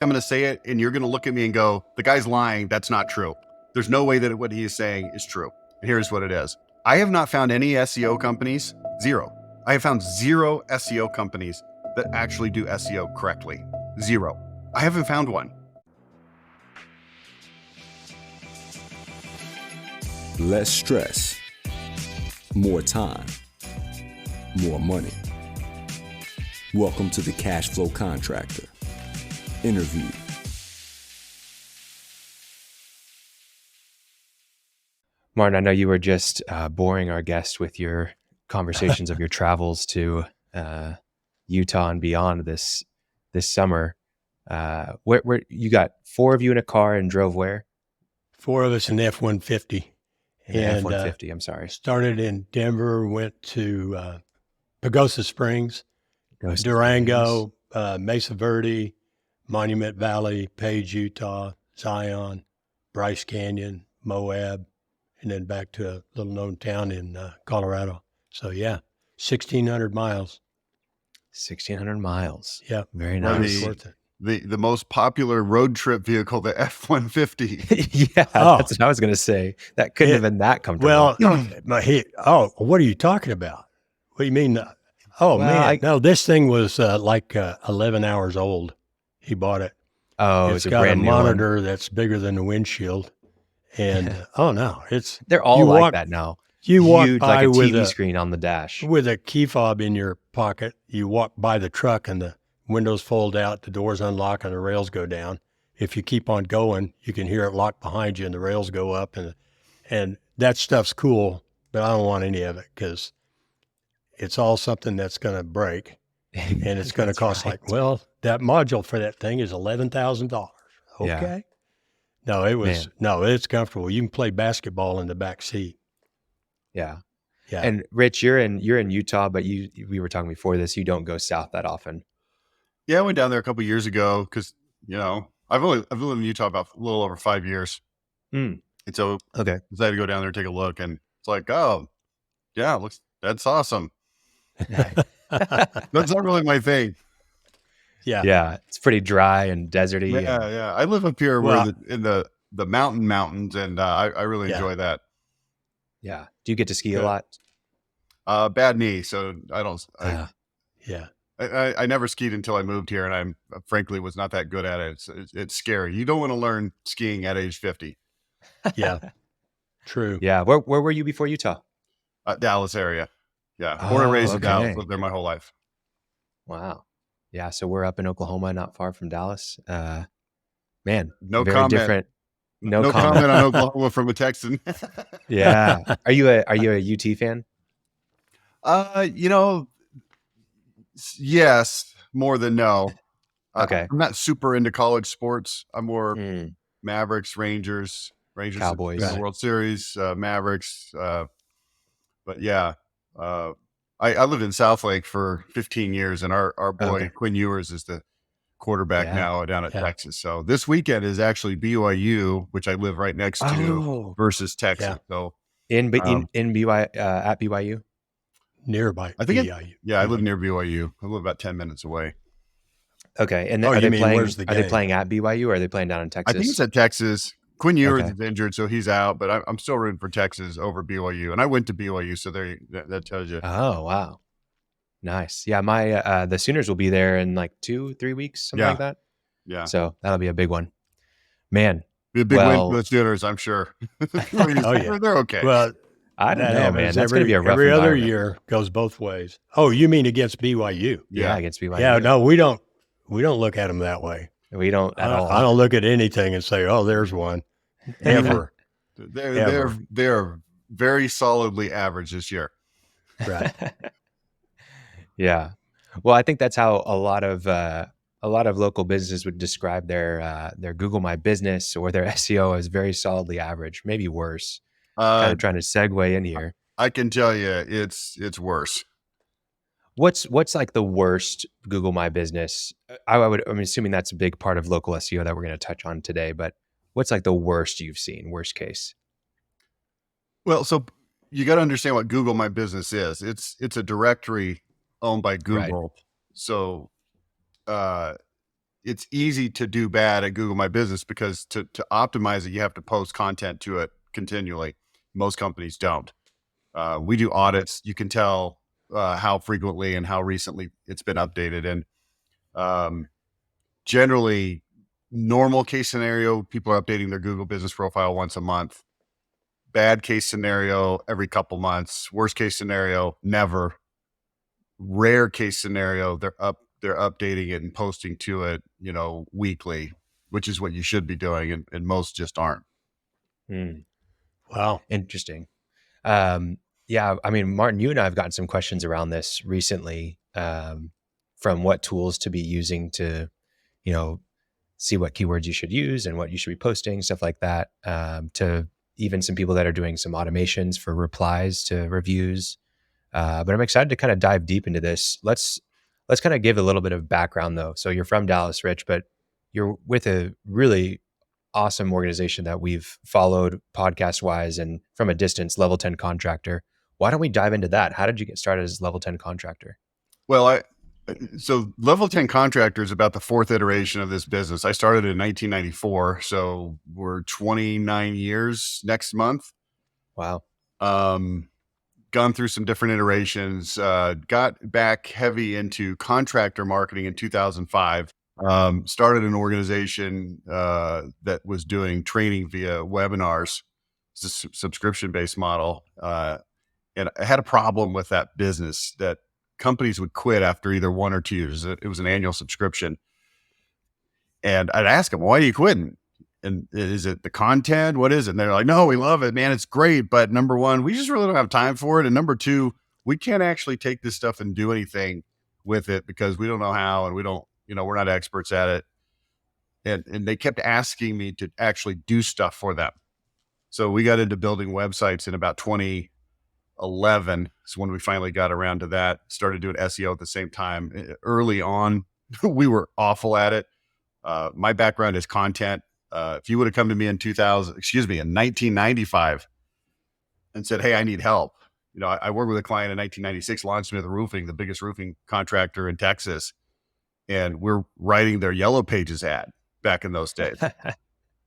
I'm going to say it and you're going to look at me and go, the guy's lying. That's not true. There's no way that what he is saying is true. And here's what it is. I have not found any SEO companies, zero. I have found zero SEO companies that actually do SEO correctly. Zero. I haven't found one. Less stress, more time, more money. Welcome to the Cash Flow Contractor. Interview. Martin, I know you were just boring our guest with your conversations of your travels to Utah and beyond this summer. Where you got 4 of you in a car and drove where? 4 of us in the F-150. F-150, I'm sorry. Started in Denver, went to Pagosa Springs, Ghost Durango, Mesa Verde, Monument Valley, Page, Utah, Zion, Bryce Canyon, Moab, and then back to a little known town in Colorado. So yeah, 1,600 miles. 1,600 miles. Yeah. Very nice. Worth it. The most popular road trip vehicle, the F-150. Yeah, that's what I was going to say. That couldn't have been that comfortable. Well, what are you talking about? What do you mean? No, this thing was like 11 hours old. He bought it. Oh, it's a got brand a new monitor one. that's bigger than the windshield. And they're all like that now. You walk huge, by like a with TV screen on the dash. With a key fob in your pocket, you walk by the truck and the windows fold out, the doors unlock, and the rails go down. If you keep on going, you can hear it lock behind you and the rails go up. And that stuff's cool, but I don't want any of it because it's all something that's going to break. And it's going to cost right. that module for that thing is $11,000. Okay. Yeah. No, it's comfortable. You can play basketball in the back seat. Yeah. Yeah. And Rich, you're in Utah, but we were talking before this, you don't go south that often. Yeah, I went down there a couple of years ago because, I've lived in Utah about a little over 5 years. Mm. And so I decided to go down there and take a look. And it's like, oh, yeah, that's awesome. That's not really my thing. Yeah. Yeah. It's pretty dry and deserty. Yeah. I live up here in the mountains, and I really enjoy that. Yeah. Do you get to ski a lot? Bad knee, so I don't. Yeah. I never skied until I moved here, and I frankly was not that good at it. It's scary. You don't want to learn skiing at age 50. Yeah. True. Yeah. Where were you before Utah? Dallas area. Yeah. Born and raised in Dallas. Lived there my whole life. Wow. Yeah. So we're up in Oklahoma, not far from Dallas. Man, no very comment. Different. No comment on Oklahoma from a Texan. Yeah. Are you a UT fan? Yes, more than no. Okay. I'm not super into college sports. I'm more Mavericks, Rangers, Cowboys, World Series, Mavericks. But yeah, I lived in Southlake for 15 years, and our boy Quinn Ewers is the quarterback now down at Texas. So this weekend is actually BYU, which I live right next to, versus Texas. Yeah. So in BYU at BYU, nearby. I think BYU. I live near BYU. I live about 10 minutes away. Okay, and are they playing at BYU or are they playing down in Texas? I think it's at Texas. Quinn Ewers is injured, so he's out. But I'm still rooting for Texas over BYU, and I went to BYU, so that tells you. Oh wow, nice. Yeah, my the Sooners will be there in like 2-3 weeks, something like that. Yeah. So that'll be a big one, man. Be a big win for the Sooners, I'm sure. Oh yeah, they're okay. Well, I don't know, man. That's going to be a rough every other environment. year goes both ways. Oh, you mean against BYU? Yeah, against BYU. Yeah, no, we don't look at them that way. We don't at all. I don't look at anything and say, "Oh, there's one." Ever. They're very solidly average this year. Right. Yeah. Well, I think that's how a lot of local businesses would describe their Google My Business or their SEO as very solidly average, maybe worse. Kind of trying to segue in here. I can tell you, it's worse. What's like the worst Google My Business? I'm assuming that's a big part of local SEO that we're going to touch on today, but what's like the worst you've seen, worst case? Well, so you got to understand what Google My Business is. It's a directory owned by Google. Right. So it's easy to do bad at Google My Business because to optimize it, you have to post content to it continually. Most companies don't. We do audits. You can tell how frequently and how recently it's been updated. And generally, normal case scenario, people are updating their Google business profile once a month. Bad case scenario, every couple months. Worst case scenario, never. Rare case scenario, they're updating it and posting to it, weekly, which is what you should be doing. And most just aren't. Wow. Interesting. Yeah. I mean, Martin, you and I have gotten some questions around this recently, from what tools to be using to, see what keywords you should use and what you should be posting, stuff like that, to even some people that are doing some automations for replies to reviews. But I'm excited to kind of dive deep into this. Let's kind of give a little bit of background though. So you're from Dallas, Rich, but you're with a really awesome organization that we've followed podcast wise and from a distance, Level 10 Contractor. Why don't we dive into that? How did you get started as Level 10 Contractor? Well, so Level 10 Contractor is about the fourth iteration of this business. I started in 1994, so we're 29 years next month. Wow. Gone through some different iterations, got back heavy into contractor marketing in 2005. Started an organization that was doing training via webinars. It's a subscription-based model. And I had a problem with that business that companies would quit after either 1 or 2 years. It was an annual subscription. And I'd ask them, why are you quitting? And is it the content? What is it? And they're like, no, we love it, man. It's great. But number one, we just really don't have time for it. And number two, we can't actually take this stuff and do anything with it because we don't know how, and we don't, we're not experts at it. And they kept asking me to actually do stuff for them. So we got into building websites in about 2011. So when we finally got around to that, started doing SEO at the same time. Early on, we were awful at it. My background is content. If you would have come to me in 1995 and said, hey, I need help. I worked with a client in 1996, Smith Roofing, the biggest roofing contractor in Texas. And we're writing their Yellow Pages ad back in those days.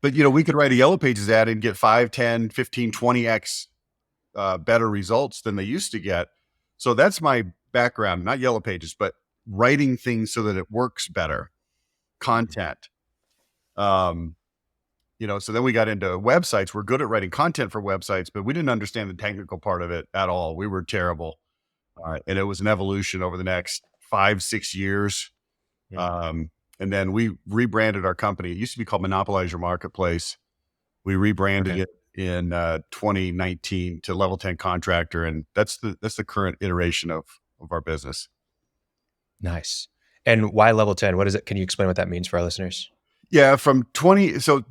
But, we could write a Yellow Pages ad and get 5, 10, 15, 20x better results than they used to get. So that's my background, not Yellow Pages, but writing things so that it works better. Content. So then we got into websites. We're good at writing content for websites, but we didn't understand the technical part of it at all. We were terrible. And it was an evolution over the next 5-6 years. And then we rebranded our company. It used to be called Monopolize Your Marketplace. We rebranded it in 2019 to Level 10 Contractor. And that's the current iteration of our business. Nice. And why Level 10? What is it? Can you explain what that means for our listeners? Yeah, so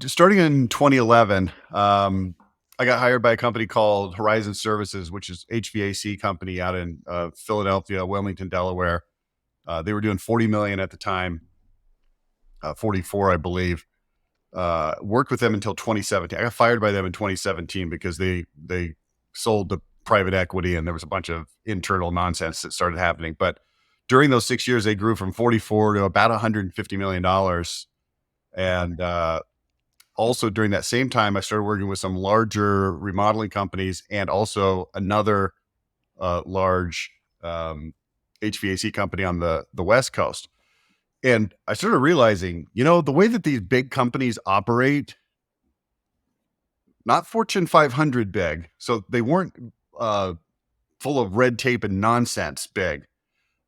starting in 2011, I got hired by a company called Horizon Services, which is HVAC company out in Philadelphia, Wilmington, Delaware. They were doing 40 million at the time, 44, I believe. Worked with them until 2017. I got fired by them in 2017 because they sold to private equity and there was a bunch of internal nonsense that started happening. But during those 6 years, they grew from 44 to about $150 million. And also during that same time, I started working with some larger remodeling companies and also another large HVAC company on the West Coast. And I started realizing, the way that these big companies operate, not Fortune 500 big, so they weren't full of red tape and nonsense big,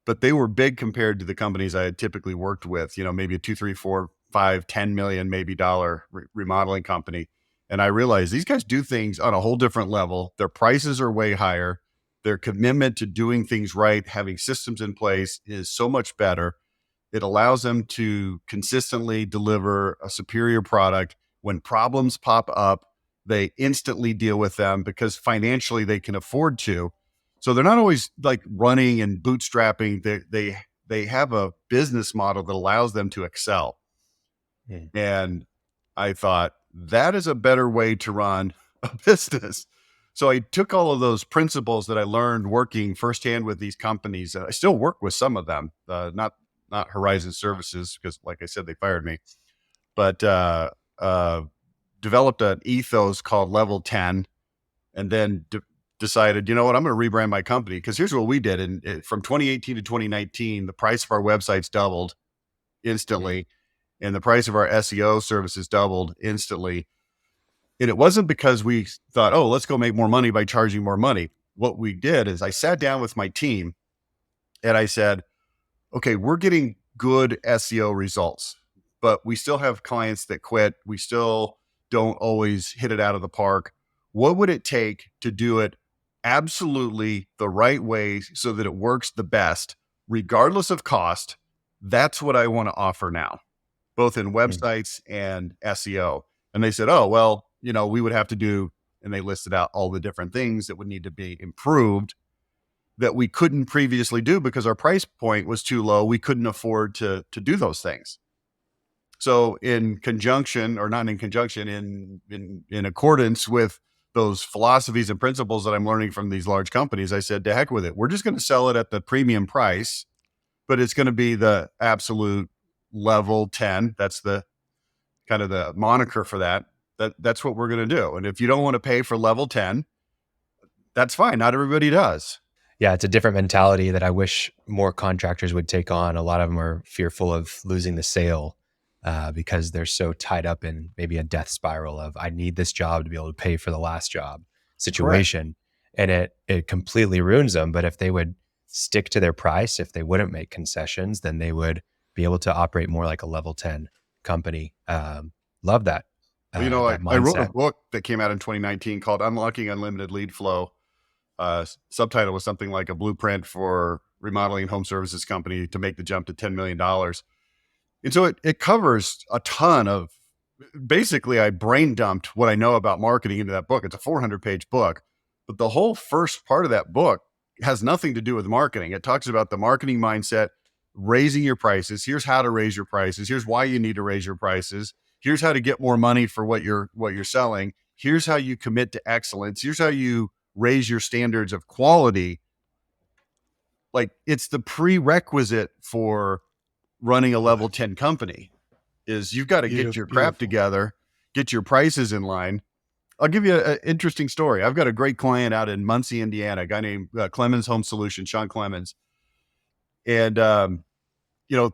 but they were big compared to the companies I had typically worked with, maybe a 2, 3, 4, 5, 10 million, maybe dollar remodeling company. And I realized these guys do things on a whole different level. Their prices are way higher. Their commitment to doing things right, having systems in place is so much better. It allows them to consistently deliver a superior product. When problems pop up, they instantly deal with them because financially they can afford to. So they're not always like running and bootstrapping. They have a business model that allows them to excel. And I thought that is a better way to run a business. So I took all of those principles that I learned working firsthand with these companies. I still work with some of them, not not Horizon Services, because like I said, they fired me, but developed an ethos called Level 10, and then decided, you know what, I'm going to rebrand my company. Because here's what we did. And from 2018 to 2019, the price of our websites doubled instantly, and the price of our SEO services doubled instantly. And it wasn't because we thought, oh, let's go make more money by charging more money. What we did is I sat down with my team and I said, okay, we're getting good SEO results, but we still have clients that quit. We still don't always hit it out of the park. What would it take to do it absolutely the right way so that it works the best, regardless of cost? That's what I want to offer now, both in websites and SEO. And they said, oh, well, we would have to do, and they listed out all the different things that would need to be improved that we couldn't previously do because our price point was too low. We couldn't afford to do those things. So in conjunction, or not in conjunction, in accordance with those philosophies and principles that I'm learning from these large companies, I said, to heck with it. We're just going to sell it at the premium price, but it's going to be the absolute level 10. That's the kind of the moniker for that. That's what we're going to do. And if you don't want to pay for level 10, that's fine. Not everybody does. Yeah, it's a different mentality that I wish more contractors would take on. A lot of them are fearful of losing the sale because they're so tied up in maybe a death spiral of, I need this job to be able to pay for the last job situation. Correct. And it completely ruins them. But if they would stick to their price, if they wouldn't make concessions, then they would be able to operate more like a level 10 company. Love that. Well, I wrote a book that came out in 2019 called Unlocking Unlimited Lead Flow. Subtitle was something like A Blueprint for Remodeling Home Services Company to Make the Jump to $10 million. And so it covers a ton of, basically I brain dumped what I know about marketing into that book. It's a 400-page book, but the whole first part of that book has nothing to do with marketing. It talks about the marketing mindset, raising your prices. Here's how to raise your prices. Here's why you need to raise your prices. Here's how to get more money for what you're selling. Here's how you commit to excellence. Here's how you raise your standards of quality. Like, it's the prerequisite for running a level 10 company is you've got to get your crap together, get your prices in line. I'll give you an interesting story. I've got a great client out in Muncie, Indiana, a guy named Clemens Home Solutions, Sean Clemens. And,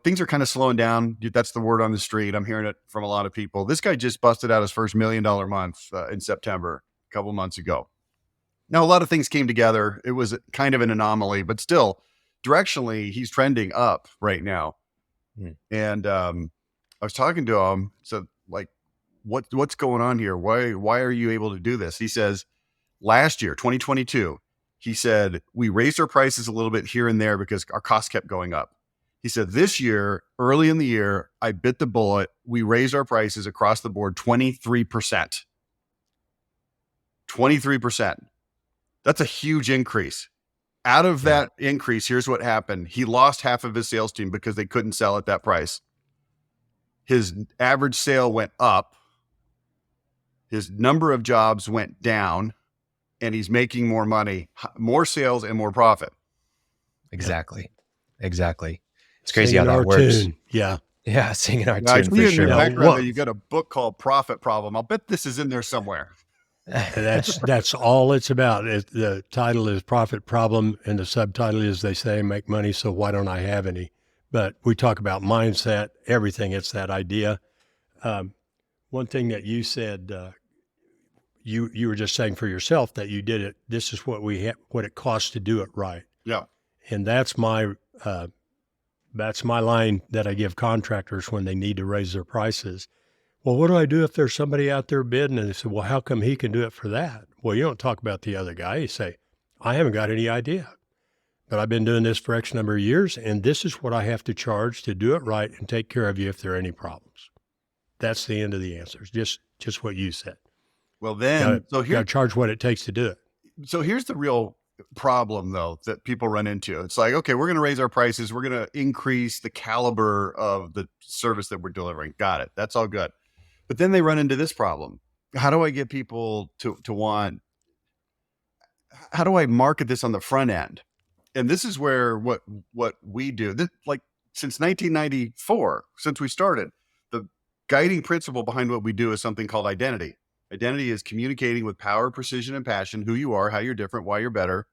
things are kind of slowing down. That's the word on the street. I'm hearing it from a lot of people. This guy just busted out his first $1 million month in September, a couple months ago. Now, a lot of things came together. It was kind of an anomaly, but still, directionally, he's trending up right now. And I was talking to him, said, like, what's going on here? Why are you able to do this? He says, last year, 2022, he said, we raised our prices a little bit here and there because our costs kept going up. He said, this year, early in the year, I bit the bullet. We raised our prices across the board 23%. 23%. That's a huge increase. Out of that increase, here's what happened. He lost half of his sales team because they couldn't sell at that price. His average sale went up. His number of jobs went down, and he's making more money, more sales and more profit. Exactly. It's crazy how that works. Tune. Yeah, singing our tune I for see in sure. your background that you got a book called Profit Problem. I'll bet this is in there somewhere. That's all it's about. The title is Profit Problem, and the subtitle is, they say, make money, so why don't I have any? But we talk about mindset, everything. It's that idea. One thing that you said, you were just saying for yourself that you did it. This is what what it costs to do it right. Yeah, and that's my line that I give contractors when they need to raise their prices. Well, what do I do if there's somebody out there bidding? And they say, well, how come he can do it for that? Well, you don't talk about the other guy. You say, I haven't got any idea, but I've been doing this for X number of years, and this is what I have to charge to do it right and take care of you if there are any problems. That's the end of the answers. Just what you said. Well, then, you got to charge what it takes to do it. So here's the real problem, though, that people run into. It's like, okay, we're going to raise our prices. We're going to increase the caliber of the service that we're delivering. Got it. That's all good. But then they run into this problem. How do I get people to want, how do I market this on the front end? And this is where what we do, this, like since 1994, since we started, the guiding principle behind what we do is something called identity. Identity is communicating with power, precision, and passion, who you are, how you're different, why you're better,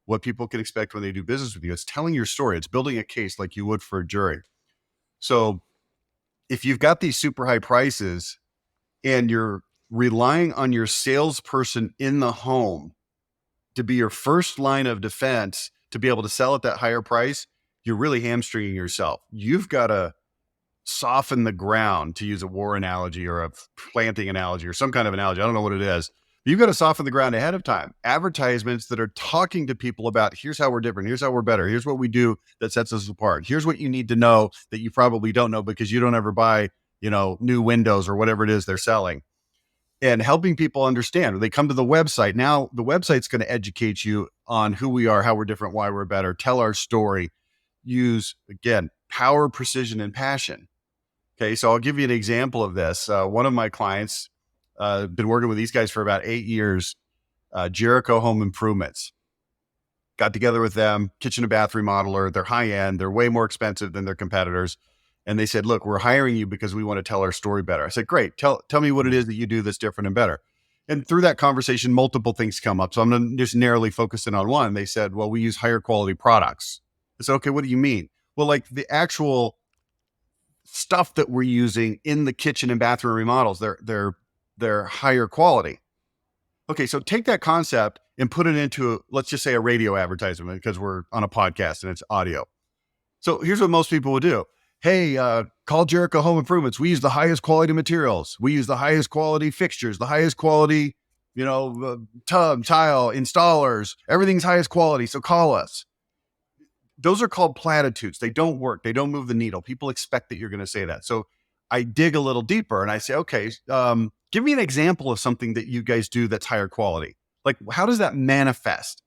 what people can expect when they do business with you. It's telling your story. It's building a case like you would for a jury. So if you've got these super high prices and you're relying on your salesperson in the home to be your first line of defense to be able to sell at that higher price, you're really hamstringing yourself. You've got to soften the ground, to use a war analogy or a planting analogy or some kind of analogy. I don't know what it is. You've got to soften the ground ahead of time. Advertisements that are talking to people about, here's how we're different, here's how we're better, here's what we do that sets us apart, here's what you need to know that you probably don't know because you don't ever buy, new windows or whatever it is they're selling. And helping people understand. When they come to the website, now the website's going to educate you on who we are, how we're different, why we're better, tell our story, use, again, power, precision, and passion. Okay, so I'll give you an example of this. One of my clients, been working with these guys for about 8 years, Jericho Home Improvements. Got together with them, kitchen and bath remodeler. They're high end. They're way more expensive than their competitors. And they said, look, we're hiring you because we want to tell our story better. I said, great. Tell me what it is that you do that's different and better. And through that conversation, multiple things come up. So I'm going to just narrowly focus in on one. They said, well, we use higher quality products. I said, okay, what do you mean? Well, like the actual stuff that we're using in the kitchen and bathroom remodels, they're higher quality. Okay, so take that concept and put it into, let's just say, a radio advertisement, because we're on a podcast and it's audio. So here's what most people would do. Hey, call Jericho Home Improvements. We use the highest quality materials. We use the highest quality fixtures, the highest quality, tub, tile, installers. Everything's highest quality. So call us. Those are called platitudes. They don't work. They don't move the needle. People expect that you're going to say that. So I dig a little deeper and I say, okay, give me an example of something that you guys do that's higher quality. Like, how does that manifest?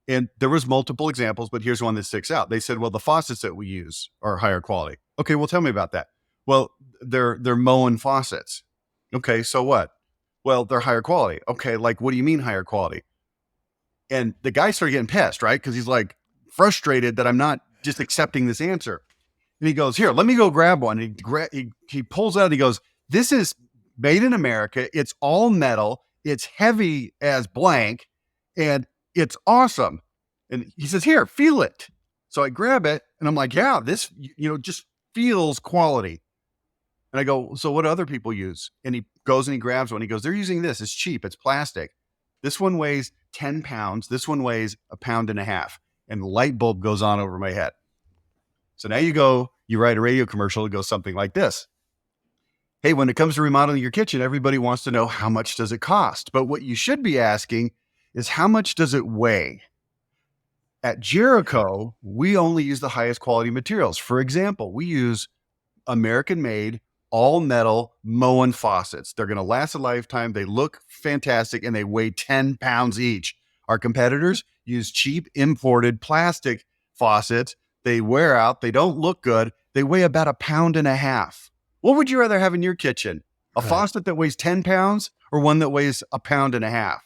And there was multiple examples, but here's one that sticks out. They said, well, the faucets that we use are higher quality. Okay, well, tell me about that. Well, they're Moen faucets. Okay, so what? Well, they're higher quality. Okay, like, what do you mean higher quality? And the guy started getting pissed, right? Because he's like frustrated that I'm not just accepting this answer. And he goes, here, let me go grab one. And he pulls out, he goes, this is made in America. It's all metal. It's heavy as blank. And it's awesome. And he says, here, feel it. So I grab it and I'm like, yeah, this, just feels quality. And I go, so what do other people use? And he goes and he grabs one. He goes, they're using this. It's cheap. It's plastic. This one weighs 10 pounds. This one weighs 1.5 pounds. And the light bulb goes on over my head. So now you write a radio commercial that goes something like this. Hey, when it comes to remodeling your kitchen, everybody wants to know how much does it cost? But what you should be asking is how much does it weigh? At Jericho, we only use the highest quality materials. For example, we use American-made, all-metal Moen faucets. They're going to last a lifetime. They look fantastic, and they weigh 10 pounds each. Our competitors use cheap imported plastic faucets. They wear out. They don't look good. They weigh about 1.5 pounds. What would you rather have in your kitchen? A faucet that weighs 10 pounds or one that weighs 1.5 pounds?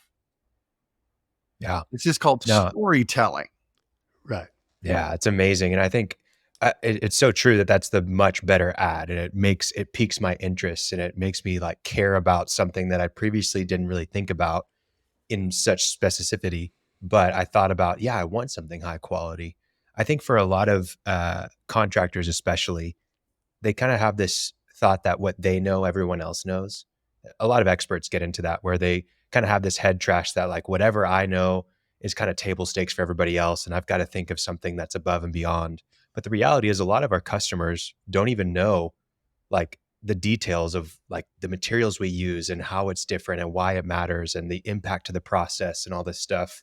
Yeah. It's just called storytelling. Right. Yeah, it's amazing. And I think it's so true that that's the much better ad, and it piques my interest, and it makes me like care about something that I previously didn't really think about in such specificity. But I thought about, I want something high quality. I think for a lot of contractors, especially, they kind of have this thought that what they know, everyone else knows. A lot of experts get into that, where they kind of have this head trash that like whatever I know is kind of table stakes for everybody else. And I've got to think of something that's above and beyond. But the reality is a lot of our customers don't even know like the details of like the materials we use and how it's different and why it matters and the impact to the process and all this stuff.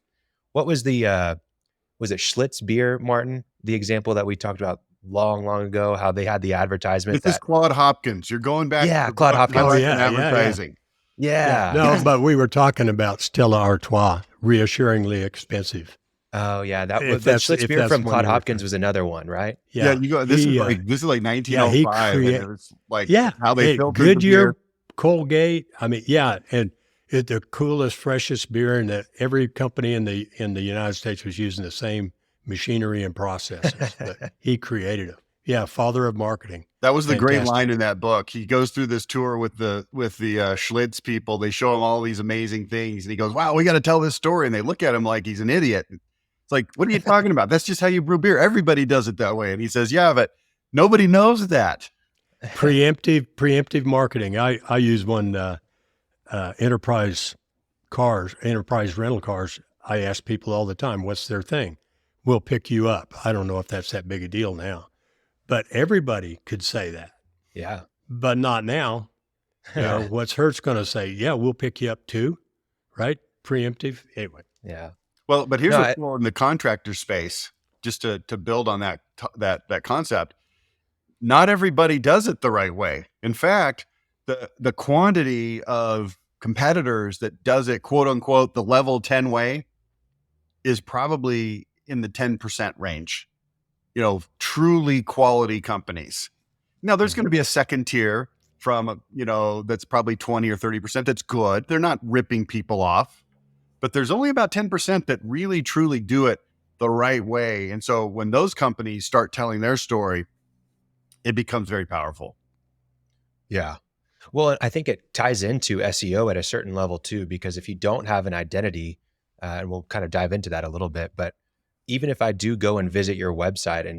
What was was it Schlitz beer, Martin? The example that we talked about long ago, how they had the advertisement. This is Claude Hopkins. You're going back. Yeah, Claude Hopkins. Advertising. Yeah. No, but we were talking about Stella Artois, reassuringly expensive. Oh yeah, that was the Schlitz beer from Claude Hopkins was another one, right? Yeah, you go. This is like 1905. And it was like how they filtered Goodyear, the beer. Colgate. I mean, and it's the coolest, freshest beer, and that every company in the United States was using the same machinery and processes. But he created it. Yeah, father of marketing. That was the Fantastic. great line in that book. He goes through this tour with the Schlitz people. They show him all these amazing things, and he goes, "Wow, we got to tell this story." And they look at him like he's an idiot. It's like, "What are you talking about? That's just how you brew beer. Everybody does it that way." And he says, "Yeah, but nobody knows that." Preemptive marketing. I use one enterprise rental cars. I ask people all the time, "What's their thing?" "We'll pick you up." I don't know if that's that big a deal now. But everybody could say that. Yeah. But not now. What's Hertz going to say? "Yeah, we'll pick you up too." Right? Preemptive. Anyway. Yeah. Well, but here's what's cool in the contractor space, just to build on that concept. Not everybody does it the right way. In fact, the quantity of competitors that does it, quote unquote, the level 10 way is probably in the 10% range. Truly quality companies. Now there's going to be a second tier from, that's probably 20 or 30%. That's good. They're not ripping people off, but there's only about 10% that really, truly do it the right way. And so when those companies start telling their story, it becomes very powerful. Yeah. Well, I think it ties into SEO at a certain level too, because if you don't have an identity, and we'll kind of dive into that a little bit, but even if I do go and visit your website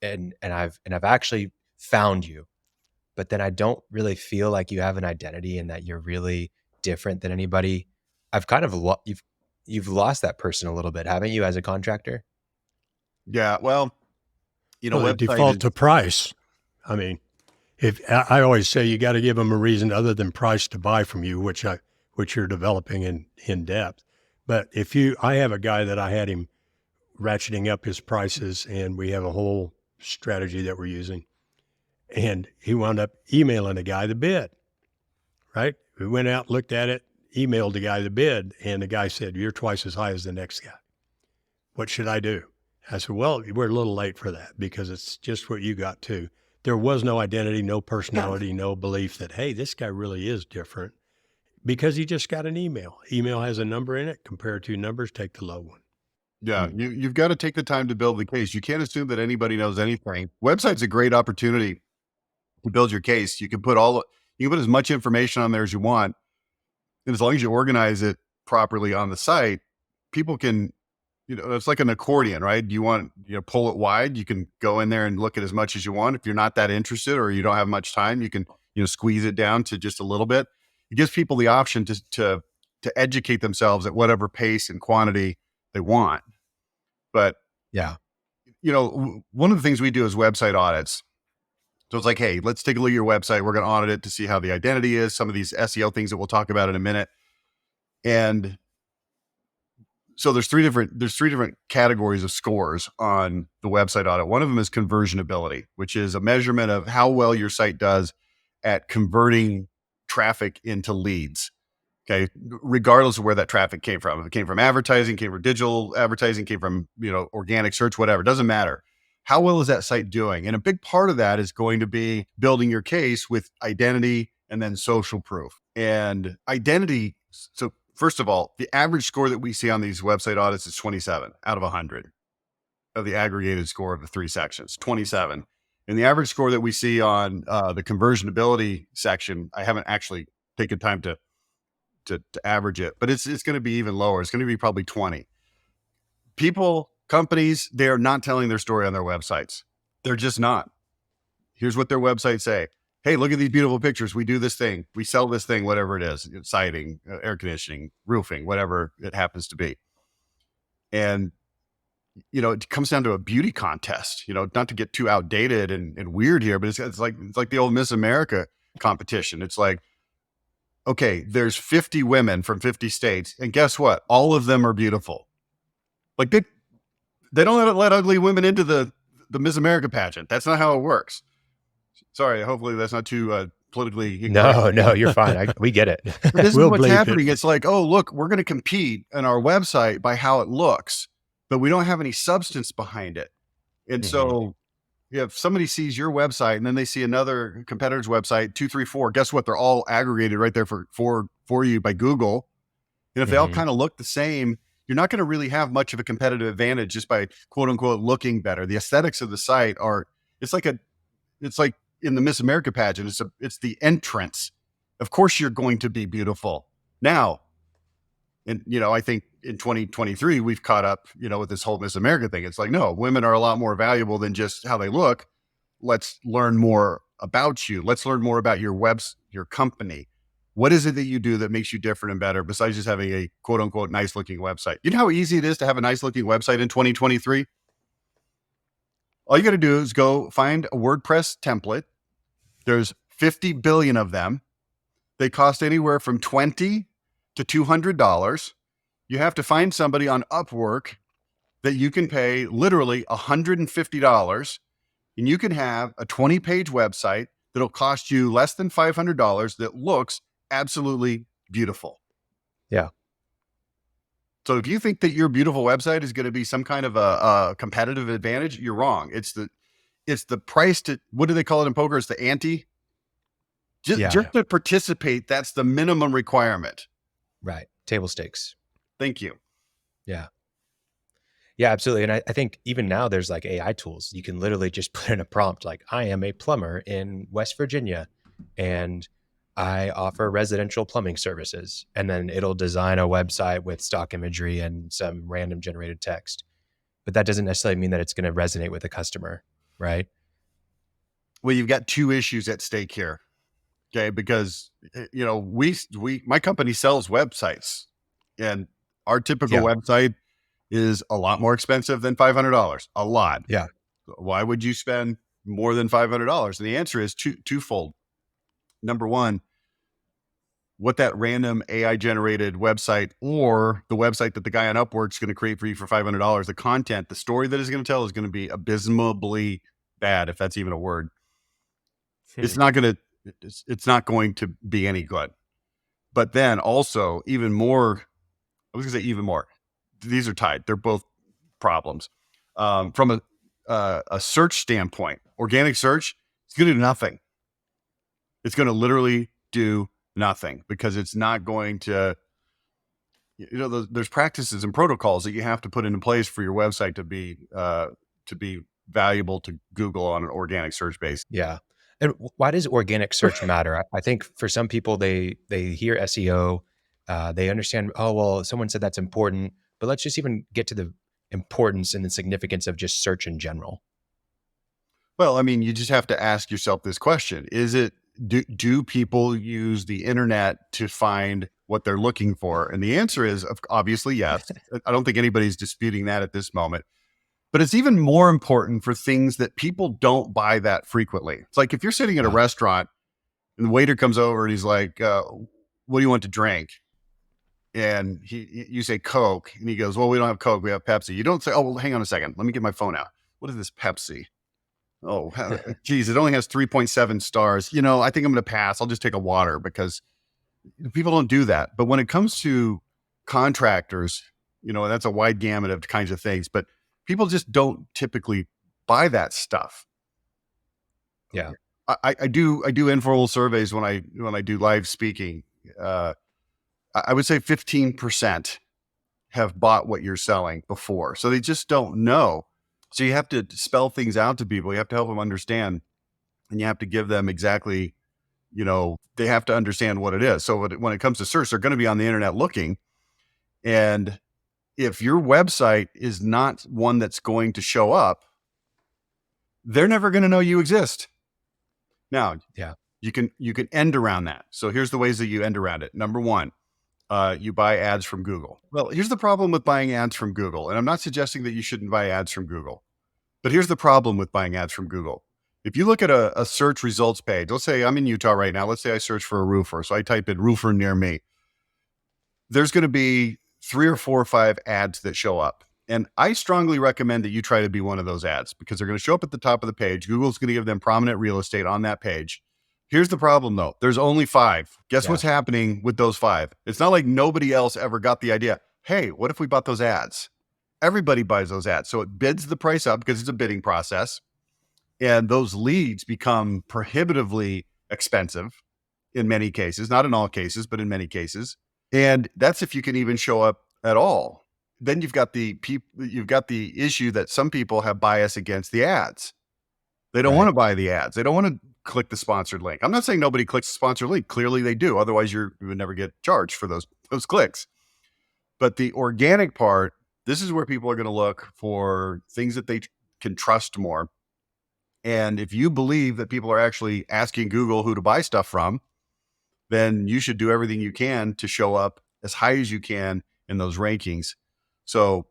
and I've actually found you, but then I don't really feel like you have an identity and that you're really different than anybody, I've kind of you've lost that person a little bit, haven't you, as a contractor? Yeah. Well, default to price. I mean, if I always say you got to give them a reason other than price to buy from you, which you're developing in depth. But I have a guy that I had him ratcheting up his prices, and we have a whole strategy that we're using. And he wound up emailing the guy the bid, right? We went out, looked at it, emailed the guy the bid, and the guy said, "You're twice as high as the next guy. What should I do?" I said, "Well, we're a little late for that because it's just what you got too." There was no identity, no personality, no belief that, hey, this guy really is different, because he just got an email. Email has a number in it. Compare two numbers, take the low one. Yeah, you've got to take the time to build the case. You can't assume that anybody knows anything. Website's a great opportunity to build your case. You can put as much information on there as you want. And as long as you organize it properly on the site, people can, it's like an accordion, right? You want, pull it wide. You can go in there and look at as much as you want. If you're not that interested or you don't have much time, you can, squeeze it down to just a little bit. It gives people the option to educate themselves at whatever pace and quantity they want. But yeah, one of the things we do is website audits. So it's like, hey, let's take a look at your website. We're going to audit it to see how the identity is, some of these SEO things that we'll talk about in a minute. And so there's three different categories of scores on the website audit. One of them is conversionability, which is a measurement of how well your site does at converting traffic into leads. Okay, regardless of where that traffic came from. If it came from advertising, came from digital advertising, came from, organic search, whatever, it doesn't matter. How well is that site doing? And a big part of that is going to be building your case with identity and then social proof. And identity, so first of all, the average score that we see on these website audits is 27 out of 100 of the aggregated score of the three sections, 27. And the average score that we see on the conversionability section, I haven't actually taken time to average it, but it's going to be even lower. It's going to be probably 20. Companies, they are not telling their story on their websites. They're just not. Here's what their websites say. Hey, look at these beautiful pictures. We do this thing. We sell this thing, whatever it is, siding, air conditioning, roofing, whatever it happens to be. And, it comes down to a beauty contest, not to get too outdated and weird here, but it's like the old Miss America competition. It's like, okay, there's 50 women from 50 states, and guess what? All of them are beautiful. Like they don't let ugly women into the Miss America pageant. That's not how it works. Sorry, hopefully that's not too politically incorrect. No, you're fine. We get it. This is what's happening. It's like, oh, look, we're going to compete on our website by how it looks, but we don't have any substance behind it. And so if somebody sees your website and then they see another competitor's website, 2, 3, 4, guess what? They're all aggregated right there for you by Google. And if they all kind of look the same, you're not going to really have much of a competitive advantage just by quote unquote looking better. The aesthetics of the site are It's like in the Miss America pageant, it's the entrance. Of course you're going to be beautiful. Now, and I think in 2023, we've caught up, with this whole Miss America thing. It's like, no, women are a lot more valuable than just how they look. Let's learn more about you. Let's learn more about your company. What is it that you do that makes you different and better besides just having a quote unquote nice looking website? You know how easy it is to have a nice looking website in 2023? All you got to do is go find a WordPress template. There's 50 billion of them. They cost anywhere from $20 to $200. You have to find somebody on Upwork that you can pay literally $150, and you can have a 20-page website that'll cost you less than $500 that looks absolutely beautiful. Yeah. So if you think that your beautiful website is going to be some kind of a competitive advantage, you're wrong. It's the price to, what do they call it in poker? It's the ante. Just to participate, that's the minimum requirement. Right. Table stakes. Thank you. Yeah. Yeah, absolutely. And I think even now there's like AI tools. You can literally just put in a prompt like, I am a plumber in West Virginia and I offer residential plumbing services. And then it'll design a website with stock imagery and some random generated text. But that doesn't necessarily mean that it's going to resonate with the customer, right? Well, you've got two issues at stake here. Okay, because my company sells websites, and our typical website is a lot more expensive than $500. A lot. Yeah. Why would you spend more than $500? And the answer is twofold. Number one, what that random AI generated website or the website that the guy on Upwork is going to create for you for $500, the content, the story that is going to tell is going to be abysmally bad, if that's even a word. It's not going to be any good. But then also even more, these are tied. They're both problems. From a search standpoint, organic search, it's going to do nothing. It's going to literally do nothing because it's not going to, there's practices and protocols that you have to put into place for your website to be valuable to Google on an organic search base. Yeah. And why does organic search matter? I think for some people, they hear SEO, they understand, oh, well, someone said that's important, but let's just even get to the importance and the significance of just search in general. Well, I mean, you just have to ask yourself this question. Do people use the internet to find what they're looking for? And the answer is obviously yes. I don't think anybody's disputing that at this moment. But it's even more important for things that people don't buy that frequently. It's like if you're sitting at a restaurant and the waiter comes over and he's like, what do you want to drink? And you say Coke, and he goes, well, we don't have Coke, we have Pepsi. You don't say, oh, well, hang on a second. Let me get my phone out. What is this Pepsi? Oh, geez, it only has 3.7 stars. I think I'm going to pass. I'll just take a water because people don't do that. But when it comes to contractors, that's a wide gamut of kinds of things, but people just don't typically buy that stuff. Yeah. I do informal surveys when I do live speaking. I would say 15% have bought what you're selling before. So they just don't know. So you have to spell things out to people. You have to help them understand, and you have to give them exactly, they have to understand what it is. So when it comes to search, they're going to be on the internet looking. And if your website is not one that's going to show up, they're never going to know you exist. Now, you can end around that. So here's the ways that you end around it. Number one, you buy ads from Google. Well, here's the problem with buying ads from Google. And I'm not suggesting that you shouldn't buy ads from Google, but here's the problem with buying ads from Google. If you look at a search results page, let's say I'm in Utah right now. Let's say I search for a roofer. So I type in roofer near me. There's going to be 3 or 4 or 5 ads that show up. And I strongly recommend that you try to be one of those ads because they're going to show up at the top of the page. Google's going to give them prominent real estate on that page. Here's the problem though. There's only 5. Guess what's happening with those 5? It's not like nobody else ever got the idea. Hey, what if we bought those ads? Everybody buys those ads. So it bids the price up because it's a bidding process. And those leads become prohibitively expensive in many cases, not in all cases, but in many cases. And that's if you can even show up at all. Then you've got the issue that some people have bias against the ads. They don't want to buy the ads. They don't want to click the sponsored link. I'm not saying nobody clicks the sponsored link. Clearly they do. Otherwise you would never get charged for those clicks. But the organic part, this is where people are going to look for things that they can trust more. And if you believe that people are actually asking Google who to buy stuff from, then you should do everything you can to show up as high as you can in those rankings. So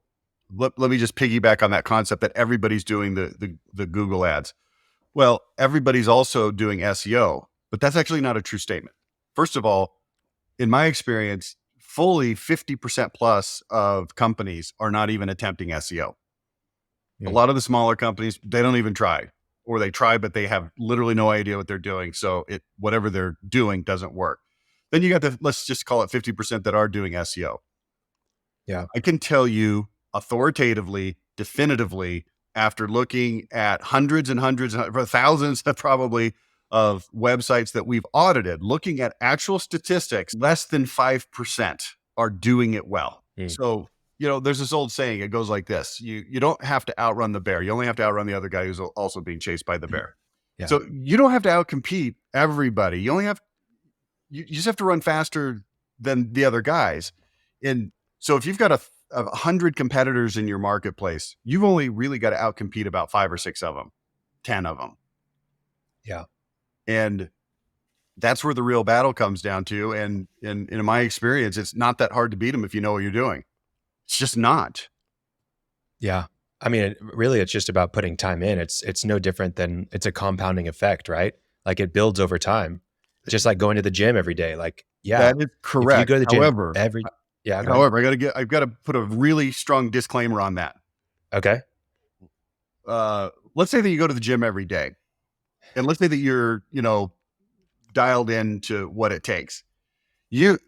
let me just piggyback on that concept that everybody's doing the Google ads. Well, everybody's also doing SEO, but that's actually not a true statement. First of all, in my experience, fully 50% plus of companies are not even attempting SEO. A lot of the smaller companies, they don't even try, or they try, but they have literally no idea what they're doing. So whatever they're doing doesn't work. Then you got let's just call it 50% that are doing SEO. Yeah. I can tell you authoritatively, definitively, after looking at hundreds and hundreds, thousands probably of websites that we've audited, looking at actual statistics, less than 5% are doing it well. So, there's this old saying, it goes like this: you don't have to outrun the bear. You only have to outrun the other guy who's also being chased by the bear. Yeah. So you don't have to outcompete everybody. You just have to run faster than the other guys. And so if you've got 100 competitors in your marketplace, you've only really got to outcompete about 5 or 6 of them, 10 of them. Yeah. And that's where the real battle comes down to. And in my experience, it's not that hard to beat them if you know what you're doing. It's just not. Yeah. I mean, really, it's just about putting time in. It's no different than, it's a compounding effect, right? Like it builds over time. Just like going to the gym every day. Like, yeah. That is correct. If you go to the gym However, I've got to put a really strong disclaimer on that. Okay. Let's say that you go to the gym every day, and let's say that you're, dialed into what it takes. Do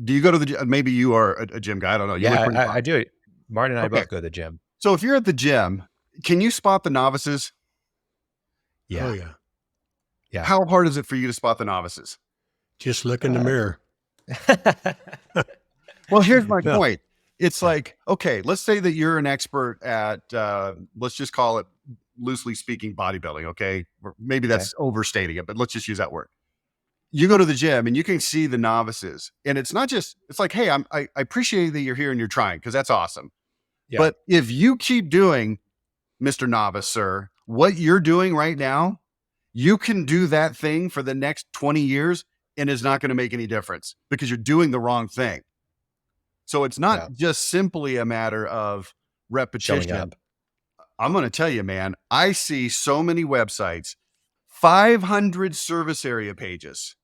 you go to the gym? Maybe you are a gym guy. I don't know. I do. Martin and I both go to the gym. So if you're at the gym, can you spot the novices? Yeah. Oh, yeah. Yeah. How hard is it for you to spot the novices? Just look in the mirror. Well, here's my point. It's like, okay, let's say that you're an expert at, let's just call it, loosely speaking, bodybuilding. Okay. Or maybe that's overstating it, but let's just use that word. You go to the gym and you can see the novices, and it's not just, it's like, hey, I appreciate that you're here and you're trying, because that's awesome. Yeah. But if you keep doing, Mr. Novice, sir, what you're doing right now, you can do that thing for the next 20 years and it's not going to make any difference because you're doing the wrong thing. So it's not just simply a matter of repetition. I'm going to tell you, man, I see so many websites, 500 service area pages.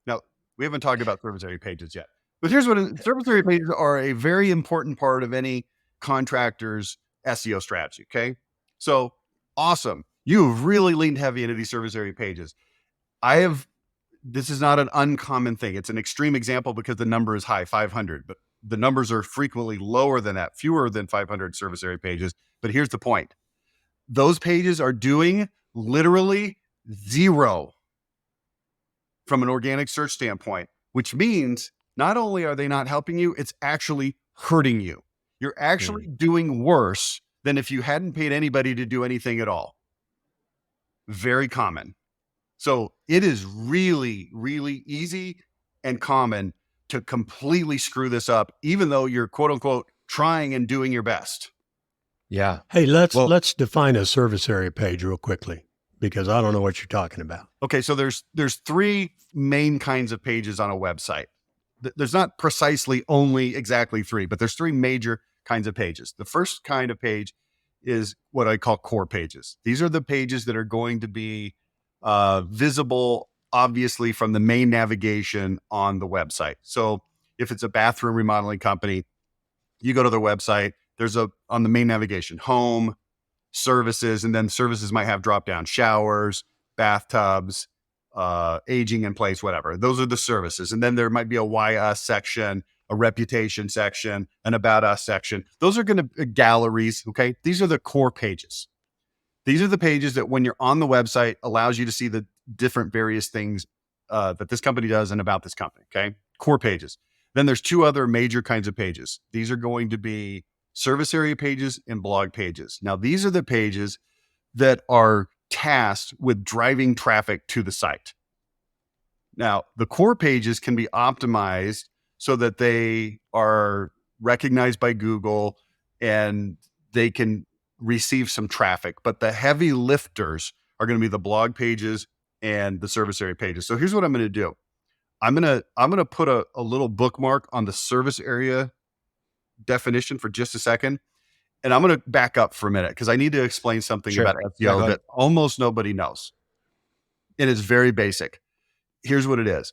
Now, we haven't talked about service area pages yet, but here's what service area pages are: a very important part of any contractor's SEO strategy. Okay. So awesome. You've really leaned heavy into these service area pages. This is not an uncommon thing. It's an extreme example because the number is high, 500, but the numbers are frequently lower than that, fewer than 500 service area pages. But here's the point. Those pages are doing literally zero from an organic search standpoint, which means not only are they not helping you, it's actually hurting you. You're actually doing worse than if you hadn't paid anybody to do anything at all. Very common. So it is really, really easy and common to completely screw this up, even though you're quote unquote trying and doing your best. Yeah. Hey, let's define a service area page real quickly, because I don't know what you're talking about. Okay. So there's 3 main kinds of pages on a website. There's not precisely only exactly 3, but there's 3 major kinds of pages. The first kind of page is what I call core pages. These are the pages that are going to be visible, obviously, from the main navigation on the website. So if it's a bathroom remodeling company, you go to their website, there's on the main navigation, home, services, and then services might have drop down: showers, bathtubs, aging in place, whatever. Those are the services. And then there might be a why us section, a reputation section, an about us section. Those are going to galleries. Okay. These are the core pages. These are the pages that when you're on the website allows you to see the different various things that this company does and about this company. Okay. Core pages. Then there's 2 other major kinds of pages. These are going to be service area pages and blog pages. Now, these are the pages that are tasked with driving traffic to the site. Now, the core pages can be optimized so that they are recognized by Google and they can receive some traffic. But the heavy lifters are going to be the blog pages and the service area pages. So here's what I'm going to do. I'm going to put a little bookmark on the service area definition for just a second. And I'm going to back up for a minute because I need to explain something about SEO that almost nobody knows. And it's very basic. Here's what it is.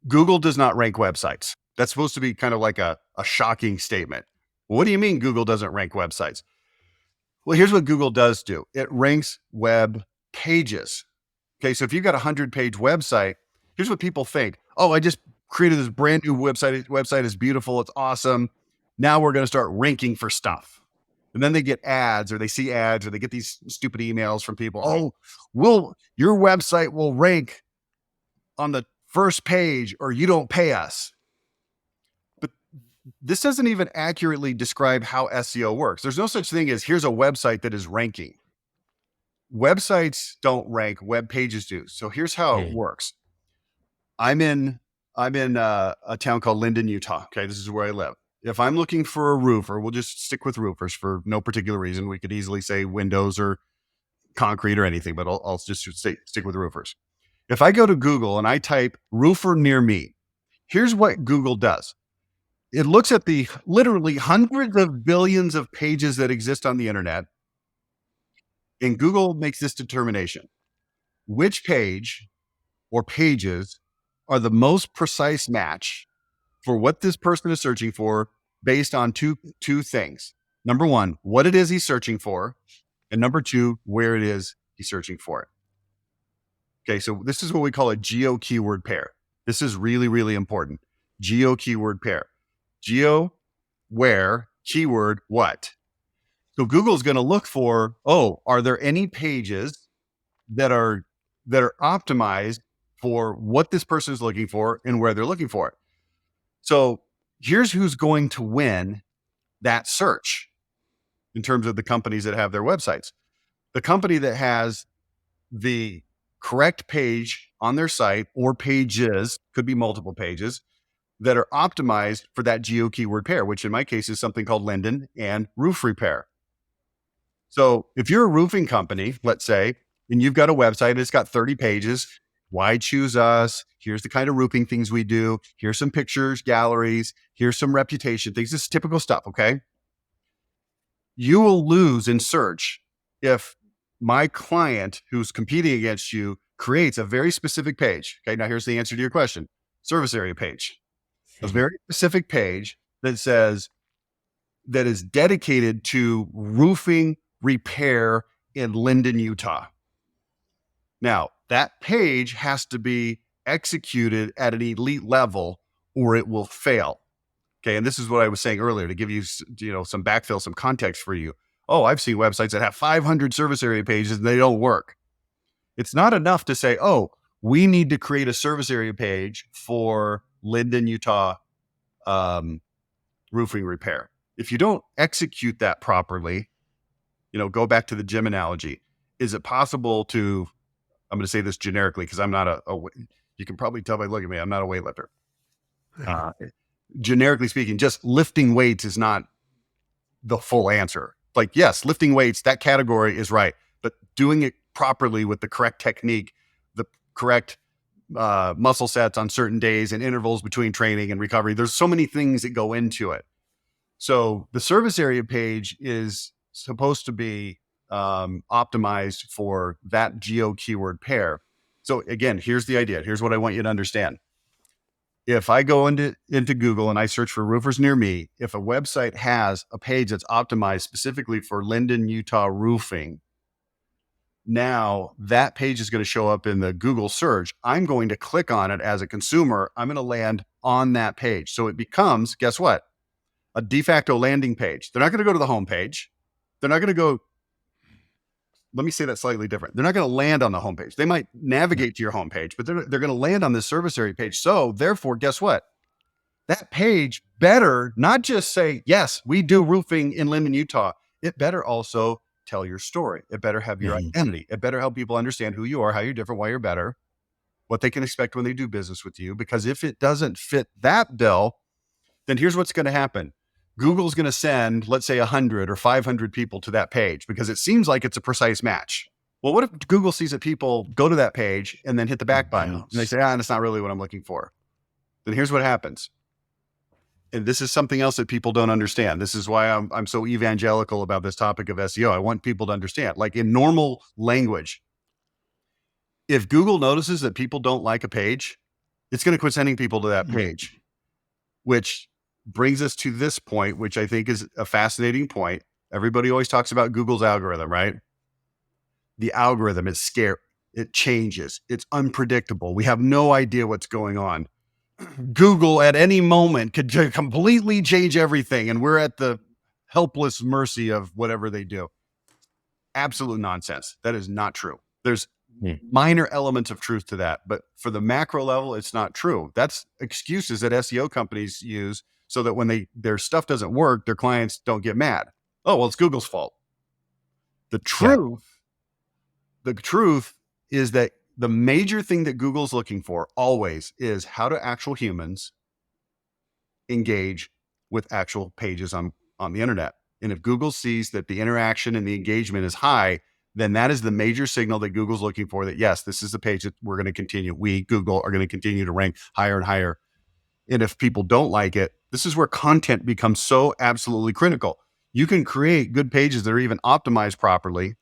Google does not rank websites. That's supposed to be kind of like a shocking statement. What do you mean Google doesn't rank websites? Well, here's what Google does do. It ranks web pages. Okay, so if you've got a 100-page website, here's what people think. Oh, I just created this brand new website. Website is beautiful. It's awesome. Now we're going to start ranking for stuff. And then they get ads or they see ads or they get these stupid emails from people. Oh, your website will rank on the first page or you don't pay us. But this doesn't even accurately describe how SEO works. There's no such thing as here's a website that is ranking. Websites don't rank, web pages do. So here's how it works. I'm in a town called Linden, Utah. Okay, this is where I live. If I'm looking for a roofer, we'll just stick with roofers for no particular reason. We could easily say windows or concrete or anything, but I'll just stick with roofers. If I go to Google and I type roofer near me, here's what Google does. It looks at the literally hundreds of billions of pages that exist on the internet, and Google makes this determination. Which page or pages are the most precise match for what this person is searching for based on two things. Number one, what it is he's searching for. And number two, where it is he's searching for it. Okay, so this is what we call a geo-keyword pair. This is really, really important. Geo-keyword pair. Geo, where, keyword, what. So Google's going to look for, are there any pages that are optimized for what this person is looking for and where they're looking for it. So here's who's going to win that search in terms of the companies that have their websites. The company that has the correct page on their site or pages, could be multiple pages, that are optimized for that geo-keyword pair, which in my case is something called Linden and roof repair. So if you're a roofing company, let's say, and you've got a website, it's got 30 pages, why choose us? Here's the kind of roofing things we do. Here's some pictures, galleries. Here's some reputation things. This is typical stuff, okay? You will lose in search if my client who's competing against you creates a very specific page. Okay, now here's the answer to your question. Service area page. A very specific page that says, that is dedicated to roofing repair in Linden, Utah. Now, that page has to be executed at an elite level or it will fail. Okay, and this is what I was saying earlier to give you, some backfill, some context for you. Oh, I've seen websites that have 500 service area pages and they don't work. It's not enough to say, we need to create a service area page for Linden, Utah roofing repair. If you don't execute that properly, go back to the gym analogy. Is it possible to, I'm going to say this generically because I'm not you can probably tell by looking at me, I'm not a weightlifter. Generically speaking, just lifting weights is not the full answer. Like, yes, lifting weights, that category is right, but doing it properly with the correct technique, the correct muscle sets on certain days and intervals between training and recovery. There's so many things that go into it. So the service area page is supposed to be optimized for that geo-keyword pair. So again, here's the idea. Here's what I want you to understand. If I go into Google and I search for roofers near me, if a website has a page that's optimized specifically for Linden, Utah roofing, now that page is going to show up in the Google search. I'm going to click on it as a consumer. I'm going to land on that page. So it becomes, guess what? A de facto landing page. They're not going to go to the home page. They're not going to go, let me say that slightly different. They're not going to land on the homepage. They might navigate to your homepage, but they're going to land on this service area page. So therefore, guess what? That page better not just say, yes, we do roofing in Linden, Utah. It better also tell your story. It better have your identity. It better help people understand who you are, how you're different, why you're better, what they can expect when they do business with you. Because if it doesn't fit that bill, then here's what's going to happen. Google's going to send, let's say 100 or 500 people to that page because it seems like it's a precise match. Well, what if Google sees that people go to that page and then hit the back button and they say, that's not really what I'm looking for? Then here's what happens. And this is something else that people don't understand. This is why I'm so evangelical about this topic of SEO. I want people to understand, like in normal language, if Google notices that people don't like a page, it's going to quit sending people to that page, which brings us to this point, which I think is a fascinating point. Everybody always talks about Google's algorithm, right? The algorithm is scary. It changes. It's unpredictable. We have no idea what's going on. Google at any moment could completely change everything, and we're at the helpless mercy of whatever they do. Absolute nonsense. That is not true. There's minor elements of truth to that, but for the macro level, it's not true. That's excuses that SEO companies use so that when their stuff doesn't work, their clients don't get mad. Oh, well, it's Google's fault. The truth is that the major thing that Google's looking for always is how do actual humans engage with actual pages on the internet. And if Google sees that the interaction and the engagement is high, then that is the major signal that Google's looking for that, yes, this is the page that we're going to continue. We, Google, are going to continue to rank higher and higher. And if people don't like it, this is where content becomes so absolutely critical. You can create good pages that are even optimized properly,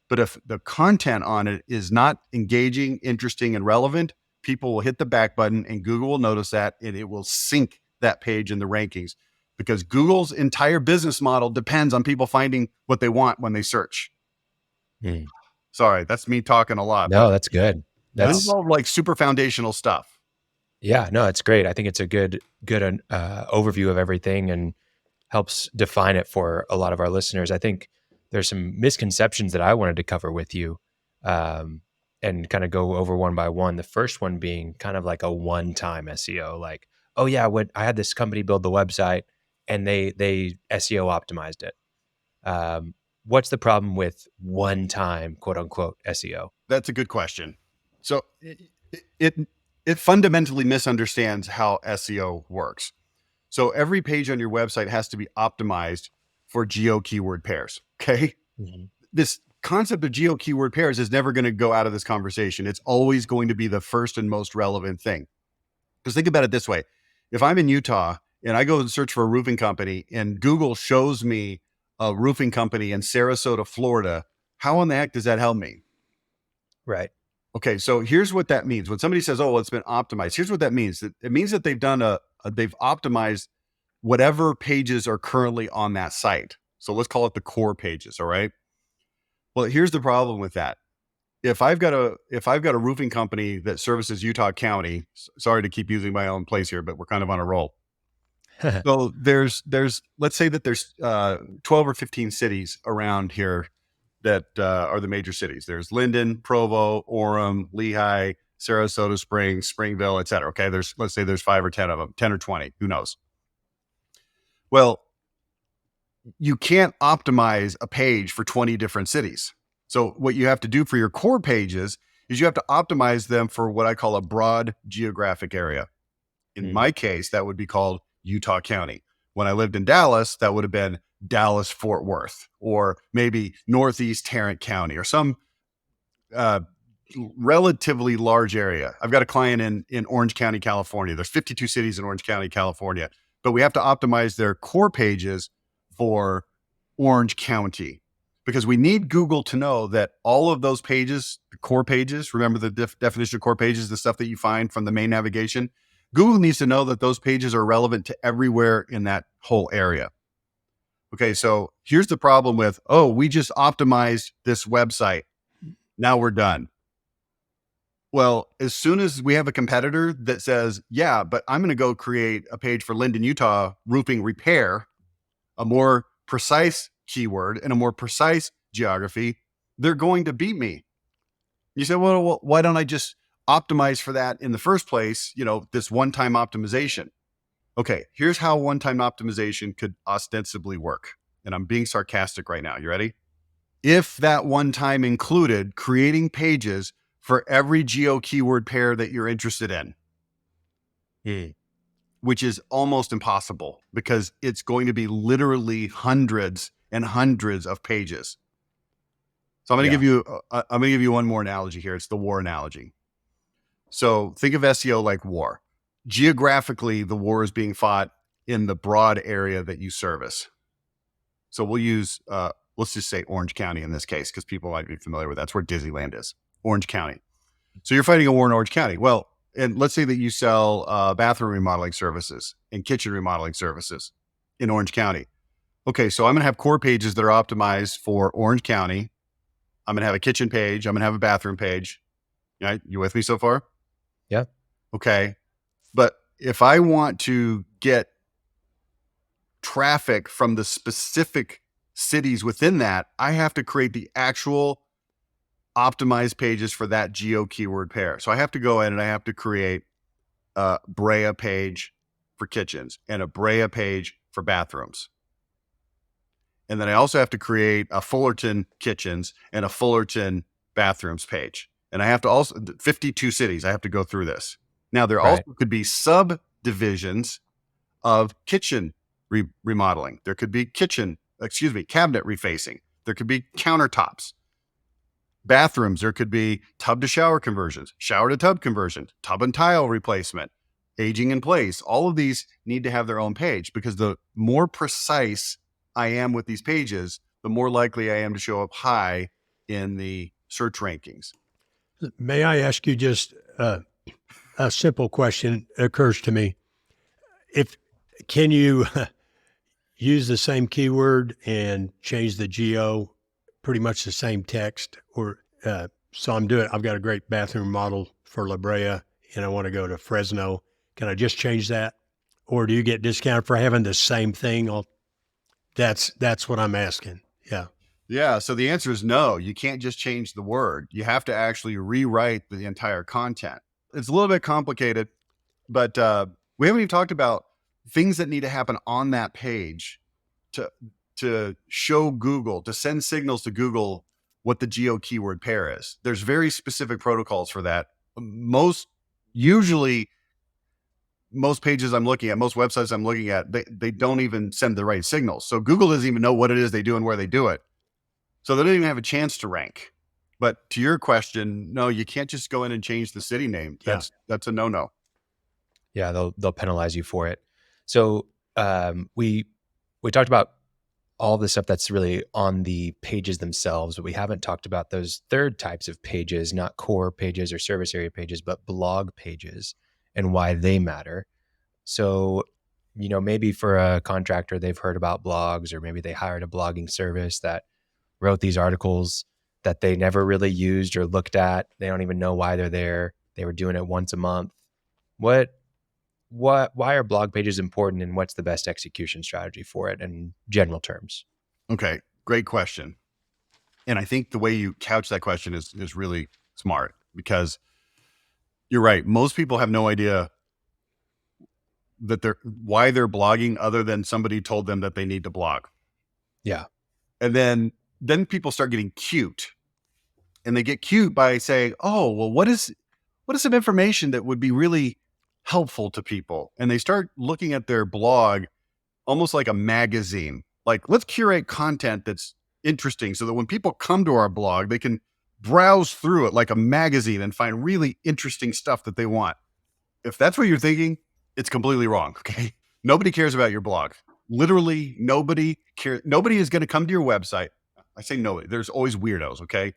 but if the content on it is not engaging, interesting, and relevant, people will hit the back button and Google will notice that and it will sink that page in the rankings because Google's entire business model depends on people finding what they want when they search. Sorry, that's me talking a lot. No, that's good. That's all like super foundational stuff. Yeah, no, it's great. I think it's a good overview of everything and helps define it for a lot of our listeners. I think there's some misconceptions that I wanted to cover with you and kind of go over one by one. The first one being kind of like a one-time SEO, like, oh yeah, I had this company build the website and they SEO optimized it. What's the problem with one-time quote unquote SEO? That's a good question. So it fundamentally misunderstands how SEO works. So every page on your website has to be optimized for Geo-Keyword Pairs. Okay. This concept of Geo-Keyword Pairs is never going to go out of this conversation. It's always going to be the first and most relevant thing. Because think about it this way. If I'm in Utah and I go and search for a roofing company and Google shows me a roofing company in Sarasota, Florida, how in the heck does that help me? Right. Okay. So here's what that means. When somebody says, oh, well, it's been optimized, here's what that means. It means that they've done they've optimized whatever pages are currently on that site. So let's call it the core pages. All right. Well, here's the problem with that. If I've got a roofing company that services Utah County, sorry to keep using my own place here, but we're kind of on a roll. So there's let's say that there's 12 or 15 cities around here that are the major cities. There's Linden, Provo, Orem, Lehigh, Sarasota Springs, Springville, et cetera. Okay. Let's say there's 5 or 10 of them, 10 or 20, who knows? Well, you can't optimize a page for 20 different cities. So what you have to do for your core pages is you have to optimize them for what I call a broad geographic area. In my case, that would be called Utah County. When I lived in Dallas, that would have been Dallas, Fort Worth, or maybe Northeast Tarrant County, or some relatively large area. I've got a client in Orange County, California. There's 52 cities in Orange County, California, but we have to optimize their core pages for Orange County because we need Google to know that all of those pages, the core pages, remember the definition of core pages, the stuff that you find from the main navigation. Google needs to know that those pages are relevant to everywhere in that whole area. Okay, so here's the problem with, oh, we just optimized this website. Now we're done. Well, as soon as we have a competitor that says, yeah, but I'm going to go create a page for Linden, Utah roofing repair, a more precise keyword and a more precise geography, they're going to beat me. You say, well, why don't I just optimize for that in the first place? This one-time optimization. Okay, here's how one-time optimization could ostensibly work. And I'm being sarcastic right now. You ready? if that one time included creating pages for every geo keyword pair that you're interested in, which is almost impossible because it's going to be literally hundreds and hundreds of pages. So I'm going to give you one more analogy here. It's the war analogy. So think of SEO like war. Geographically, the war is being fought in the broad area that you service. So we'll use, let's just say Orange County in this case, because people might be familiar with that's where Disneyland is, Orange County. So you're fighting a war in Orange County. Well, and let's say that you sell bathroom remodeling services and kitchen remodeling services in Orange County. Okay, so I'm going to have core pages that are optimized for Orange County. I'm going to have a kitchen page. I'm going to have a bathroom page. Right? You with me so far? Yeah. Okay. But if I want to get traffic from the specific cities within that, I have to create the actual optimized pages for that geo keyword pair. So I have to go in and I have to create a Brea page for kitchens and a Brea page for bathrooms. And then I also have to create a Fullerton kitchens and a Fullerton bathrooms page. And I have to also, 52 cities, I have to go through this. Now, there also could be subdivisions of kitchen remodeling. There could be cabinet refacing. There could be countertops. Bathrooms, there could be tub to shower conversions, shower to tub conversions, tub and tile replacement, aging in place. All of these need to have their own page because the more precise I am with these pages, the more likely I am to show up high in the search rankings. May I ask you just a simple question occurs to me. Can you use the same keyword and change the geo, pretty much the same text? Or so I've got a great bathroom model for La Brea and I want to go to Fresno. Can I just change that? Or do you get discounted for having the same thing? That's what I'm asking. Yeah. Yeah. So the answer is no. You can't just change the word. You have to actually rewrite the entire content. It's a little bit complicated, but we haven't even talked about things that need to happen on that page to show Google, to send signals to Google what the geo keyword pair is. There's very specific protocols for that. Most pages I'm looking at, most websites I'm looking at, they don't even send the right signals. So Google doesn't even know what it is they do and where they do it. So they don't even have a chance to rank. But to your question, no, you can't just go in and change the city name. That's a no-no. Yeah, they'll penalize you for it. So we talked about all the stuff that's really on the pages themselves, but we haven't talked about those third types of pages, not core pages or service area pages, but blog pages and why they matter. So, maybe for a contractor, they've heard about blogs, or maybe they hired a blogging service that wrote these articles that they never really used or looked at. They don't even know why they're there. They were doing it once a month. Why are blog pages important, and what's the best execution strategy for it in general terms? Okay, great question. And I think the way you couch that question is really smart, because you're right. Most people have no idea that why they're blogging, other than somebody told them that they need to blog. Yeah. And then people start getting cute, and they get cute by saying, oh, well, what is some information that would be really helpful to people? And they start looking at their blog almost like a magazine. Like, let's curate content that's interesting so that when people come to our blog, they can browse through it like a magazine and find really interesting stuff that they want. If that's what you're thinking, it's completely wrong. Okay. Nobody cares about your blog. Literally nobody cares. Nobody is going to come to your website. I say nobody. There's always weirdos. Okay.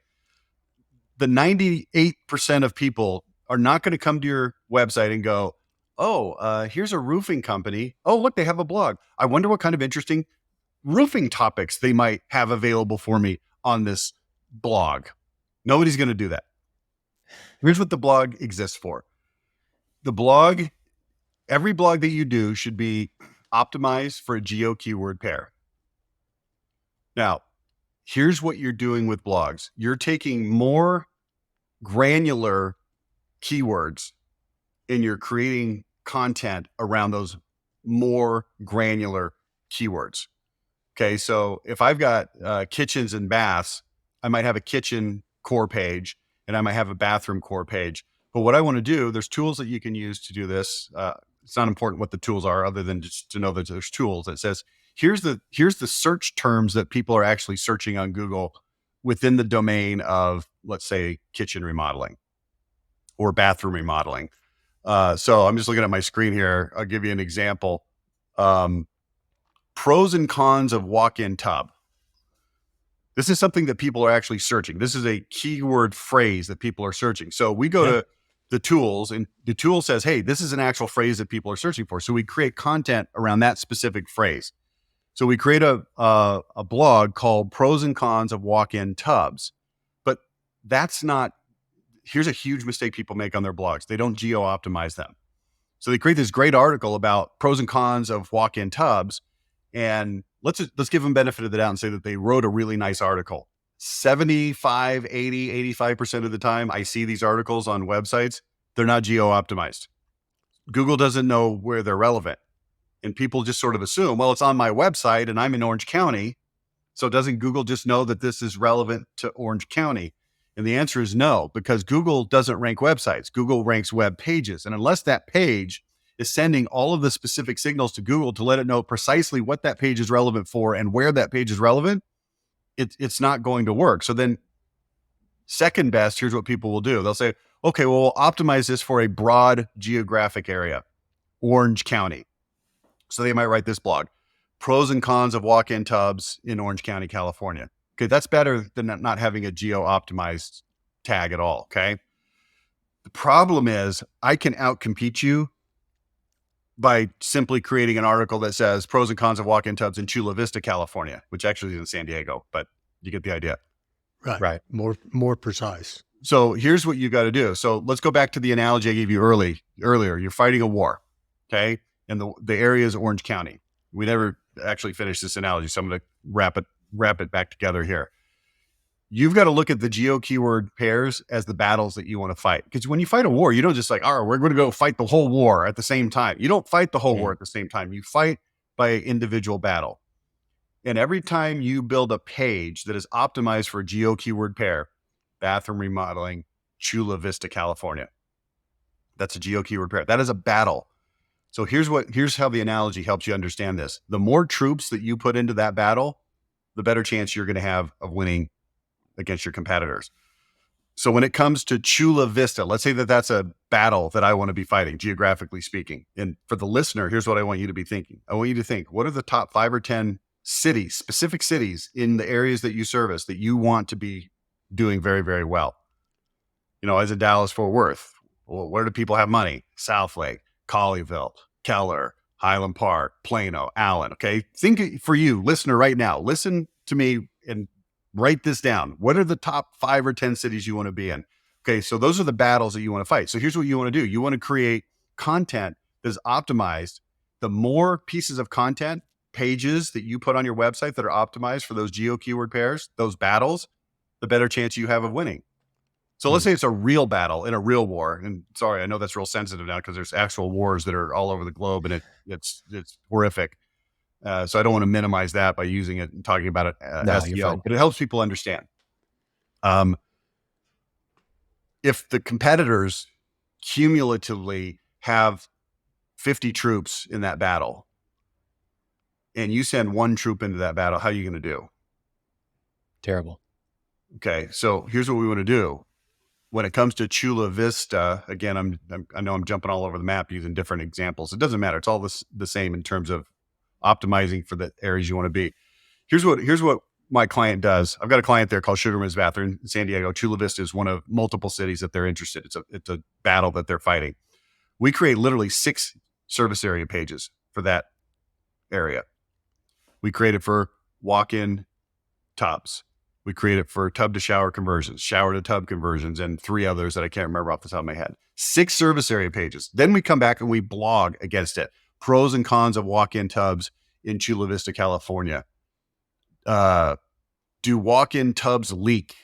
The 98% of people are not going to come to your website and go, oh, here's a roofing company. Oh, look, they have a blog. I wonder what kind of interesting roofing topics they might have available for me on this blog. Nobody's going to do that. Here's what the blog exists for. Every blog that you do should be optimized for a geo keyword pair. Now, here's what you're doing with blogs. You're taking more granular keywords and you're creating content around those more granular keywords. Okay, so if I've got kitchens and baths, I might have a kitchen core page, and I might have a bathroom core page. But what I want to do, there's tools that you can use to do this. It's not important what the tools are, other than just to know that there's tools that says, here's the search terms that people are actually searching on Google within the domain of, let's say, kitchen remodeling or bathroom remodeling. So I'm just looking at my screen here. I'll give you an example. Pros and cons of walk-in tub. This is something that people are actually searching. This is a keyword phrase that people are searching. So we go to the tools, and the tool says, hey, this is an actual phrase that people are searching for. So we create content around that specific phrase. So we create a blog called Pros and Cons of Walk-in Tubs. But that's not, here's a huge mistake people make on their blogs. They don't geo-optimize them. So they create this great article about pros and cons of walk-in tubs. And let's give them benefit of the doubt and say that they wrote a really nice article. 75, 80, 85% of the time I see these articles on websites, they're not geo-optimized. Google doesn't know where they're relevant. And people just sort of assume, well, it's on my website and I'm in Orange County. So doesn't Google just know that this is relevant to Orange County? And the answer is no, because Google doesn't rank websites. Google ranks web pages. And unless that page is sending all of the specific signals to Google to let it know precisely what that page is relevant for and where that page is relevant, it's not going to work. So then second best, here's what people will do. They'll say, okay, well, we'll optimize this for a broad geographic area, Orange County. So they might write this blog, pros and cons of walk-in tubs in Orange County, California. Okay, that's better than not having a geo-optimized tag at all, okay? The problem is I can outcompete you by simply creating an article that says pros and cons of walk-in tubs in Chula Vista, California, which actually is in San Diego, but you get the idea. Right. More precise. So here's what you got to do. So let's go back to the analogy I gave you earlier. You're fighting a war, okay? And the area is Orange County. We never actually finished this analogy, so I'm going to wrap it back together here. You've got to look at the geo-keyword pairs as the battles that you want to fight. Because when you fight a war, you don't just like, all right, we're going to go fight the whole war at the same time. You don't fight the whole war at the same time. You fight by individual battle. And every time you build a page that is optimized for a geo-keyword pair, bathroom remodeling, Chula Vista, California, that's a geo-keyword pair. That is a battle. So here's how the analogy helps you understand this. The more troops that you put into that battle, the better chance you're going to have of winning against your competitors. So when it comes to Chula Vista, let's say that that's a battle that I want to be fighting, geographically speaking. And for the listener, here's what I want you to be thinking. I want you to think, what are the top 5 or 10 cities, specific cities in the areas that you service that you want to be doing very, very well? You know, as in Dallas, Fort Worth, well, where do people have money? Southlake, Colleyville, Keller, Highland Park, Plano, Allen. Okay. Think for you, listener, right now, listen to me and write this down. What are the top 5 or 10 cities you want to be in? Okay. So those are the battles that you want to fight. So here's what you want to do. You want to create content that is optimized. The more pieces of content, pages that you put on your website that are optimized for those geo-keyword pairs, those battles, the better chance you have of winning. So let's say it's a real battle in a real war. And sorry, I know that's real sensitive now because there's actual wars that are all over the globe and it's horrific. So I don't want to minimize that by using it and talking about it as SEO, but it helps people understand. If the competitors cumulatively have 50 troops in that battle and you send 1 troop into that battle, how are you going to do? Terrible. Okay. So here's what we want to do. When it comes to Chula Vista, again, I know I'm jumping all over the map using different examples. It doesn't matter. It's all the same in terms of optimizing for the areas you want to be. Here's what my client does. I've got a client there called Sugarman's Bathroom in San Diego. Chula Vista is one of multiple cities that they're interested. It's a battle that they're fighting. We create literally 6 service area pages for that area. We create it for walk-in tubs. We create it for tub to shower conversions, shower to tub conversions, and 3 others that I can't remember off the top of my head. 6 service area pages. Then we come back and we blog against it. Pros and cons of walk-in tubs in Chula Vista, California. Do walk-in tubs leak?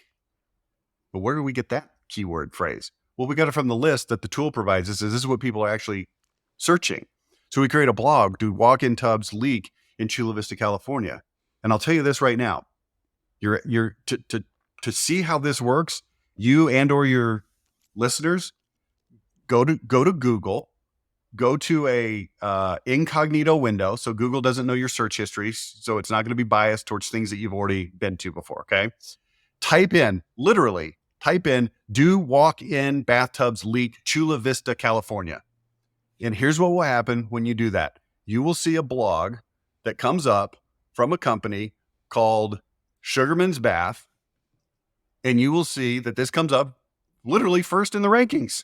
But where do we get that keyword phrase? Well, we got it from the list that the tool provides us. This is what people are actually searching. So we create a blog. Do walk-in tubs leak in Chula Vista, California? And I'll tell you this right now. To to see how this works, you and or your listeners, go to Google, go to a incognito window. So Google doesn't know your search history. So it's not going to be biased towards things that you've already been to before. Okay. Literally type in, do walk-in bathtubs leak Chula Vista, California. And here's what will happen when you do that. You will see a blog that comes up from a company called Sugarman's Bath. And you will see that this comes up literally first in the rankings.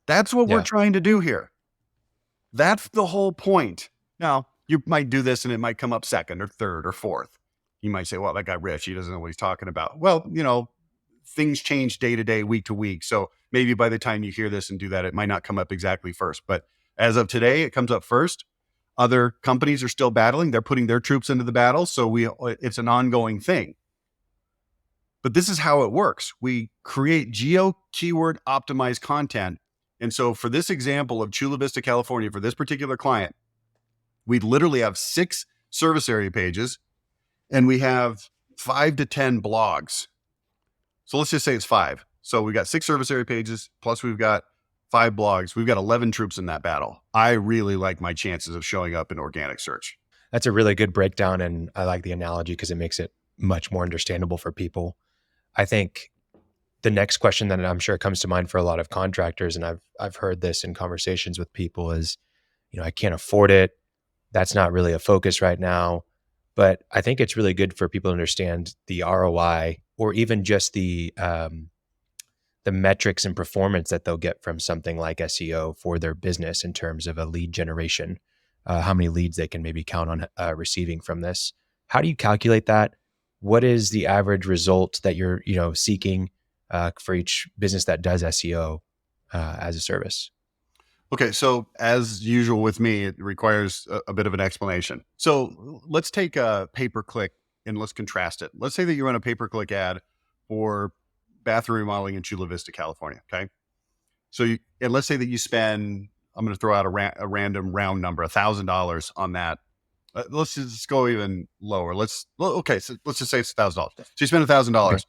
That's what we're trying to do here. That's the whole point. Now, you might do this and it might come up second or third or fourth. You might say, well, that guy Rich, he doesn't know what he's talking about. Well, things change day to day, week to week. So maybe by the time you hear this and do that, it might not come up exactly first. But as of today, it comes up first. Other companies are still battling. They're putting their troops into the battle. So it's an ongoing thing. But this is how it works. We create geo-keyword optimized content. And so for this example of Chula Vista, California, for this particular client, we literally have 6 service area pages and we have 5 to 10 blogs. So let's just say it's 5. So we've got 6 service area pages, plus we've got 5 blogs. We've got 11 troops in that battle. I really like my chances of showing up in organic search. That's a really good breakdown. And I like the analogy because it makes it much more understandable for people. I think the next question that I'm sure comes to mind for a lot of contractors, and I've heard this in conversations with people, is, I can't afford it. That's not really a focus right now. But I think it's really good for people to understand the ROI, or even just the metrics and performance that they'll get from something like SEO for their business in terms of a lead generation, how many leads they can maybe count on receiving from this. How do you calculate that? What is the average result that you're seeking for each business that does SEO as a service? Okay, so as usual with me, it requires a bit of an explanation. So let's take a pay-per-click and let's contrast it. Let's say that you run a pay-per-click ad for bathroom remodeling in Chula Vista, California. Okay, so and let's say that you spend, I'm going to throw out a random round number, $1,000 on that. Let's just go even lower. So let's just say it's $1,000. So you spend $1,000. Okay.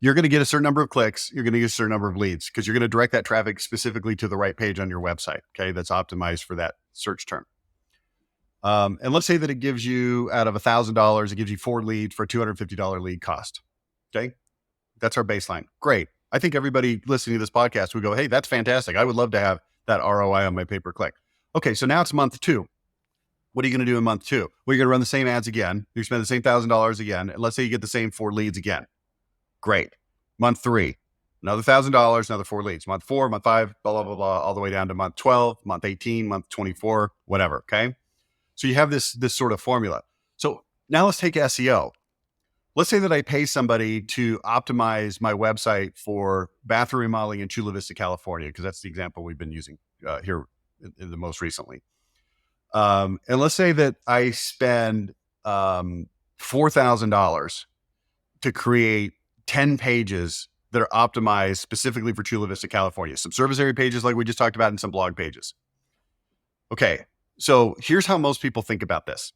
You're going to get a certain number of clicks. You're going to get a certain number of leads because you're going to direct that traffic specifically to the right page on your website. Okay. That's optimized for that search term. And let's say that it gives you, out of $1,000, it gives you 4 leads for a $250 lead cost. Okay. That's our baseline. Great. I think everybody listening to this podcast would go, hey, that's fantastic. I would love to have that ROI on my pay-per-click. Okay. So now it's month 2. What are you going to do in month 2? Well, you're going to run the same ads again. You spend the same $1,000 again. And let's say you get the same 4 leads again. Great. Month 3, another $1,000, another 4 leads. Month 4, month 5, blah, blah, blah, blah, all the way down to month 12, month 18, month 24, whatever. Okay. So you have this sort of formula. So now let's take SEO. Let's say that I pay somebody to optimize my website for bathroom remodeling in Chula Vista, California, because that's the example we've been using here in the most recently. And let's say that I spend $4,000 to create 10 pages that are optimized specifically for Chula Vista, California. Some service area pages like we just talked about and some blog pages. Okay, so here's how most people think about this.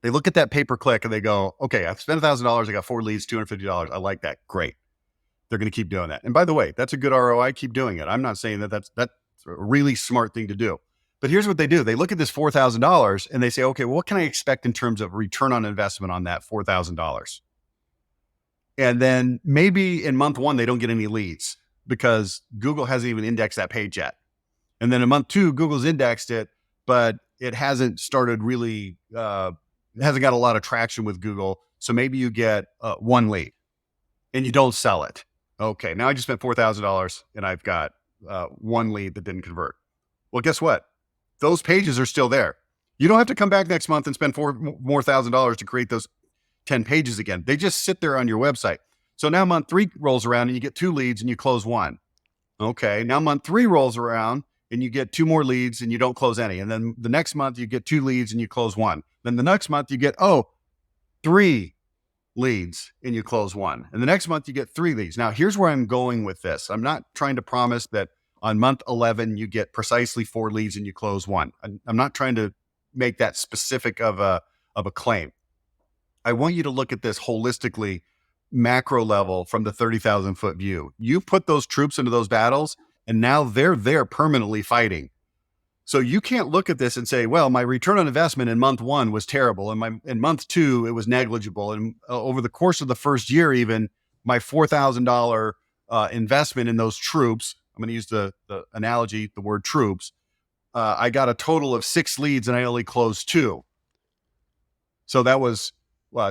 They look at that pay-per-click and they go, okay, I've spent $1,000, I got 4 leads, $250. I like that. Great. They're going to keep doing that. And by the way, that's a good ROI. Keep doing it. I'm not saying that's a really smart thing to do. But here's what they do. They look at this $4,000 and they say, okay, well, what can I expect in terms of return on investment on that $4,000? And then maybe in month 1, they don't get any leads because Google hasn't even indexed that page yet. And then in month 2, Google's indexed it, but it hasn't started really, it hasn't got a lot of traction with Google. So maybe you get 1 lead and you don't sell it. Okay, now I just spent $4,000 and I've got 1 lead that didn't convert. Well, guess what? Those pages are still there. You don't have to come back next month and spend more $1,000 to create those 10 pages again. They just sit there on your website. So now month 3 rolls around and you get 2 leads and you close 1. Okay. Now month 3 rolls around and you get 2 more leads and you don't close any. And then the next month you get 2 leads and you close 1. Then the next month you get, 3 leads and you close 1. And the next month you get 3 leads. Now here's where I'm going with this. I'm not trying to promise that on month 11, you get precisely 4 leads and you close 1. I'm not trying to make that specific of a claim. I want you to look at this holistically macro level from the 30,000 foot view. You put those troops into those battles and now they're there permanently fighting. So you can't look at this and say, well, my return on investment in month 1 was terrible. And in month 2, it was negligible. And over the course of the first year, even my $4,000 investment in those troops, I'm going to use the analogy, the word troops. I got a total of 6 leads and I only closed 2. So that was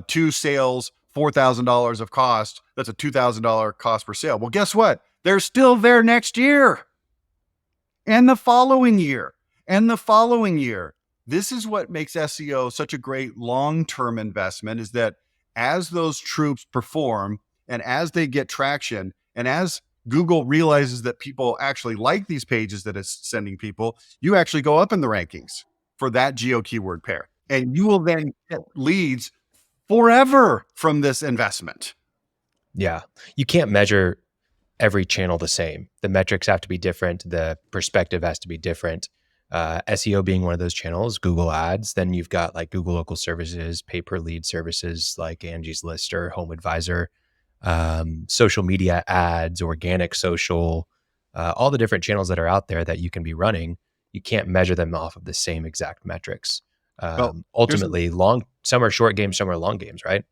2 sales, $4,000 of cost. That's a $2,000 cost per sale. Well, guess what? They're still there next year and the following year and the following year. This is what makes SEO such a great long-term investment, is that as those troops perform and as they get traction and as Google realizes that people actually like these pages that it's sending people, you actually go up in the rankings for that geo-keyword pair. And you will then get leads forever from this investment. Yeah. You can't measure every channel the same. The metrics have to be different. The perspective has to be different. SEO being one of those channels, Google Ads. Then you've got like Google Local Services, pay-per-lead services like Angie's List or Home Advisor, social media ads, organic social, all the different channels that are out there that you can be running. You can't measure them off of the same exact metrics. Ultimately, some are short games, some are long games, right?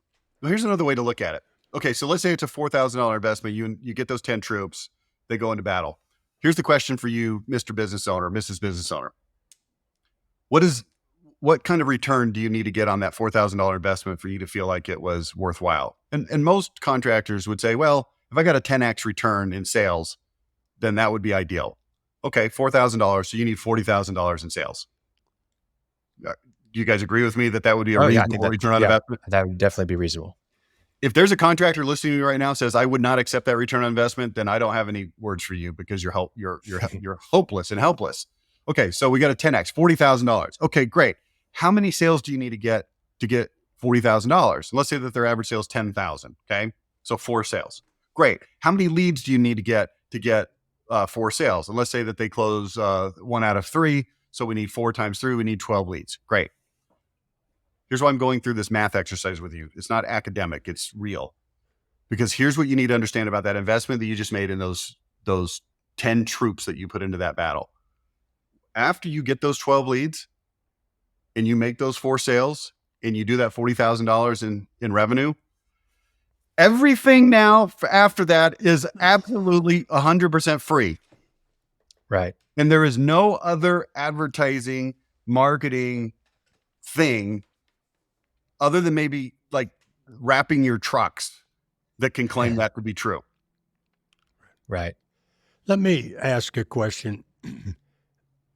Well, here's another way to look at it. Okay, so let's say it's a $4,000 investment. You get those 10 troops, they go into battle. Here's the question for you, Mr. Business Owner, Mrs. Business Owner. What kind of return do you need to get on that $4,000 investment for you to feel like it was worthwhile? And most contractors would say, well, if I got a 10x return in sales, then that would be ideal. Okay, $4,000, so you need $40,000 in sales. Do you guys agree with me that would be a reasonable return on investment? That would definitely be reasonable. If there's a contractor listening to you right now says, I would not accept that return on investment, then I don't have any words for you because you're hopeless and helpless. Okay, so we got a 10x, $40,000. Okay, great. How many sales do you need to get $40,000? Let's say that their average sale is 10,000. Okay, so 4 sales. Great. How many leads do you need to get 4 sales? And let's say that they close 1 out of 3. So we need 4 times 3. We need 12 leads. Great. Here's why I'm going through this math exercise with you. It's not academic, it's real. Because here's what you need to understand about that investment that you just made in those 10 troops that you put into that battle. After you get those 12 leads and you make those 4 sales and you do that $40,000 in revenue, everything now after that is absolutely 100% free. Right. And there is no other advertising, marketing thing other than maybe like wrapping your trucks that can claim that to be true. Right. Let me ask a question.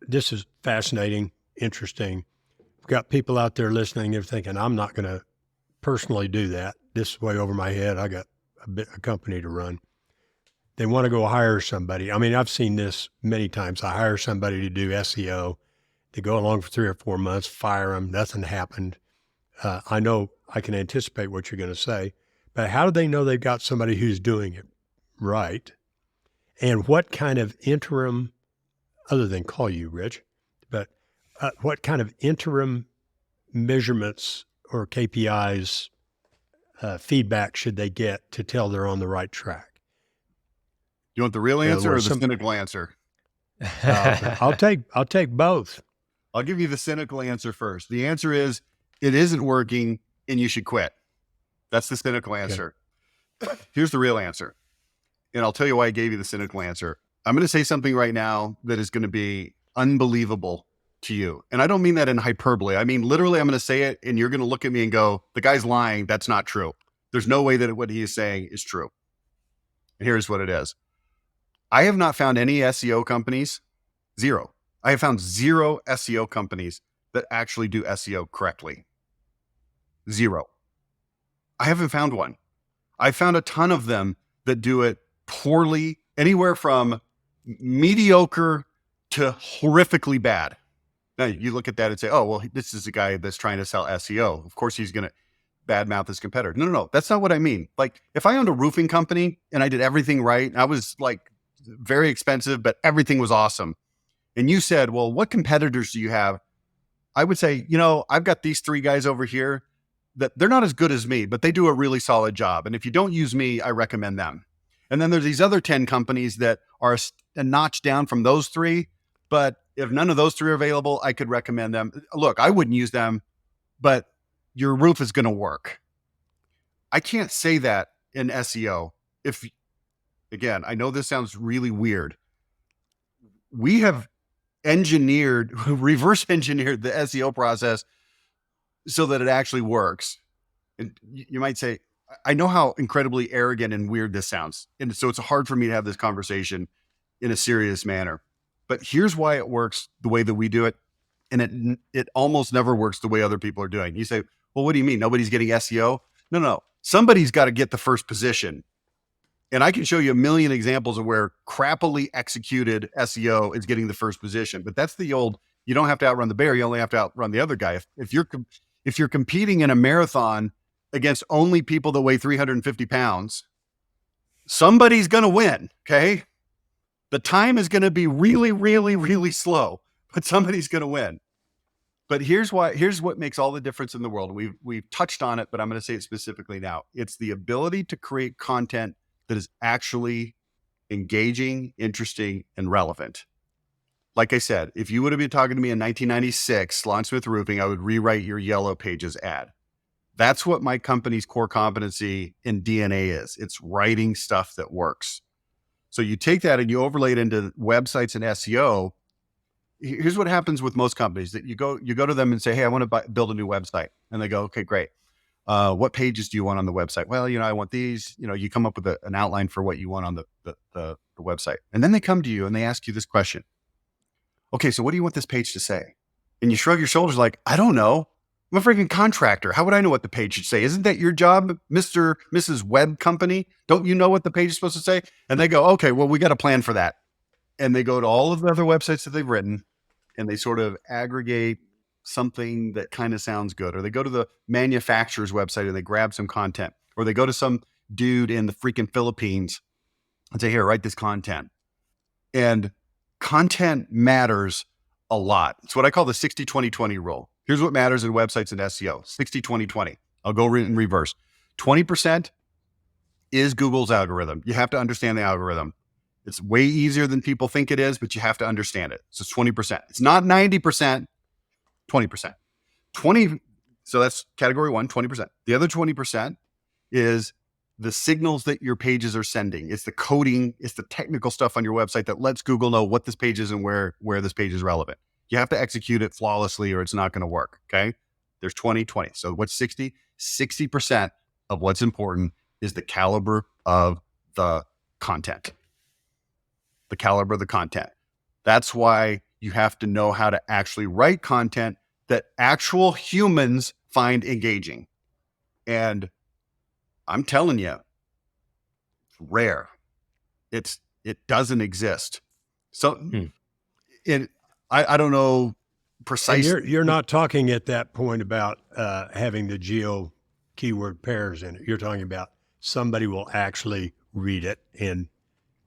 This is fascinating, interesting. We've got people out there listening. They're thinking, I'm not going to personally do that. This is way over my head. I got a company to run. They want to go hire somebody. I mean, I've seen this many times. I hire somebody to do SEO. They go along for 3 or 4 months, fire them. Nothing happened. I know I can anticipate what you're going to say, but how do they know they've got somebody who's doing it right? And what kind of interim, other than call you, Rich, but what kind of interim measurements or KPIs, feedback should they get to tell they're on the right track? You want the real answer or the cynical answer? I'll take both. I'll give you the cynical answer first. The answer is it isn't working and you should quit. That's the cynical answer. Okay. Here's the real answer. And I'll tell you why I gave you the cynical answer. I'm going to say something right now that is going to be unbelievable to you. And I don't mean that in hyperbole. I mean, literally, I'm going to say it and you're going to look at me and go, the guy's lying. That's not true. There's no way that what he is saying is true. And here's what it is. I have not found any SEO companies, 0. I have found 0 SEO companies that actually do SEO correctly. 0. I haven't found one. I found a ton of them that do it poorly, anywhere from mediocre to horrifically bad. Now you look at that and say, oh, well, this is a guy that's trying to sell SEO. Of course, he's going to badmouth his competitor. No. That's not what I mean. Like if I owned a roofing company and I did everything right, and I was like very expensive, but everything was awesome. And you said, well, what competitors do you have? I would say, I've got these 3 guys over here. that they're not as good as me, but they do a really solid job. And if you don't use me, I recommend them. And then there's these other 10 companies that are a notch down from those 3. But if none of those 3 are available, I could recommend them. Look, I wouldn't use them, but your roof is going to work. I can't say that in SEO. Again, I know this sounds really weird. We have reverse engineered the SEO process so that it actually works. And you might say, I know how incredibly arrogant and weird this sounds. And so it's hard for me to have this conversation in a serious manner. But here's why it works the way that we do it. And it almost never works the way other people are doing. You say, well, what do you mean? Nobody's getting SEO? No. Somebody's got to get the first position. And I can show you a million examples of where crappily executed SEO is getting the first position. But that's the old, you don't have to outrun the bear. You only have to outrun the other guy. If you're competing in a marathon against only people that weigh 350 pounds, somebody's going to win. Okay. The time is going to be really, really, really slow, but somebody's going to win. But here's what makes all the difference in the world. We've touched on it, but I'm going to say it specifically now. It's the ability to create content that is actually engaging, interesting, and relevant. Like I said, if you would have been talking to me in 1996, Lawn Smith Roofing, I would rewrite your Yellow Pages ad. That's what my company's core competency in DNA is. It's writing stuff that works. So you take that and you overlay it into websites and SEO. Here's what happens with most companies: that you go to them and say, hey, I want to build a new website. And they go, okay, great. What pages do you want on the website? Well, I want these. You come up with an outline for what you want on the website. And then they come to you and they ask you this question. Okay, so what do you want this page to say? And you shrug your shoulders like, I don't know. I'm a freaking contractor. How would I know what the page should say? Isn't that your job, Mr. Mrs. Web Company? Don't you know what the page is supposed to say? And they go, okay, well, we got a plan for that. And they go to all of the other websites that they've written and they sort of aggregate something that kind of sounds good. Or they go to the manufacturer's website and they grab some content. Or they go to some dude in the freaking Philippines and say, here, write this content. And content matters a lot. It's what I call the 60-20-20 rule. Here's what matters in websites and SEO. 60-20-20. I'll go in reverse. 20% is Google's algorithm. You have to understand the algorithm. It's way easier than people think it is, but you have to understand it. So it's 20%. It's not 90%, 20%. 20. So that's category 1, 20%. The other 20% is the signals that your pages are sending. It's the coding, it's the technical stuff on your website that lets Google know what this page is and where this page is relevant. You have to execute it flawlessly or it's not going to work. Okay. There's 20-20. So what's 60? 60% of what's important is the caliber of the content. The caliber of the content. That's why you have to know how to actually write content that actual humans find engaging. And I'm telling you, it's rare. It doesn't exist. So I don't know precisely. And you're not talking at that point about having the Geo-Keyword Pairs in it. You're talking about somebody will actually read it and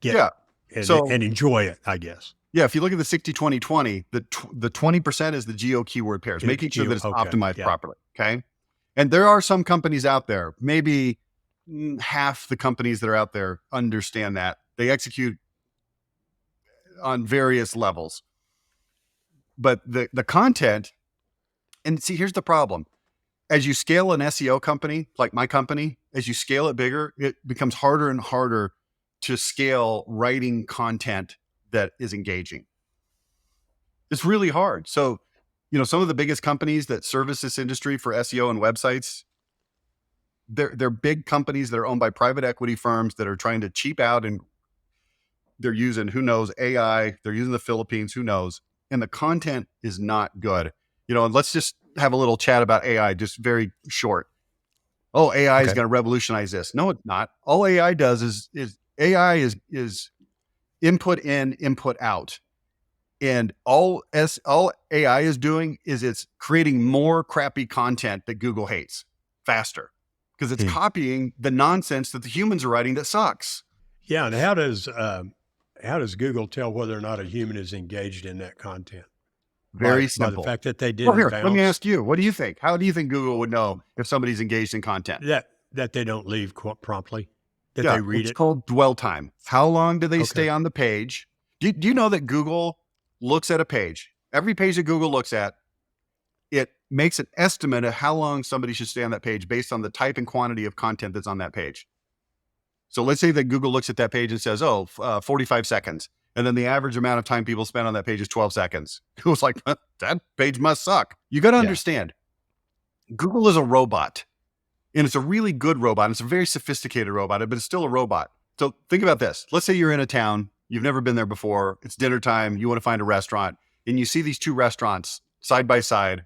get and enjoy it, I guess. Yeah, if you look at the 60-20-20, the 20% is the Geo-Keyword Pairs, making sure that it's optimized properly, okay? And there are some companies out there, maybe half the companies that are out there understand that. They execute on various levels. But the content, and see, here's the problem. As you scale an SEO company, like my company, as you scale it bigger, it becomes harder and harder to scale writing content that is engaging. It's really hard. So, some of the biggest companies that service this industry for SEO and websites, they're big companies that are owned by private equity firms that are trying to cheap out, and they're using, who knows, AI. They're using the Philippines, who knows. And the content is not good. And let's just have a little chat about AI, just very short. Oh, AI is going to revolutionize this. No, it's not. All AI does is AI is input in, input out. And all AI is doing is it's creating more crappy content that Google hates faster because it's copying the nonsense that the humans are writing that sucks. Yeah. And how does Google tell whether or not a human is engaged in that content? Very by simple. the fact that they did Well, here, bounce. let me ask you, what do you think? How do you think Google would know if somebody's engaged in content? That they don't leave promptly, that Yeah, they read it's it. called dwell time. How long do they stay on the page? Do you know that Google looks at a page? Every page that Google looks at, it makes an estimate of how long somebody should stay on that page based on the type and quantity of content that's on that page. So let's say that Google looks at that page and says, 45 seconds. And then the average amount of time people spend on that page is 12 seconds. Google's like, that page must suck. You got to understand, Google is a robot. And it's a really good robot. It's a very sophisticated robot, but it's still a robot. So think about this. Let's say you're in a town. You've never been there before. It's dinner time. You want to find a restaurant. And you see these two restaurants side by side.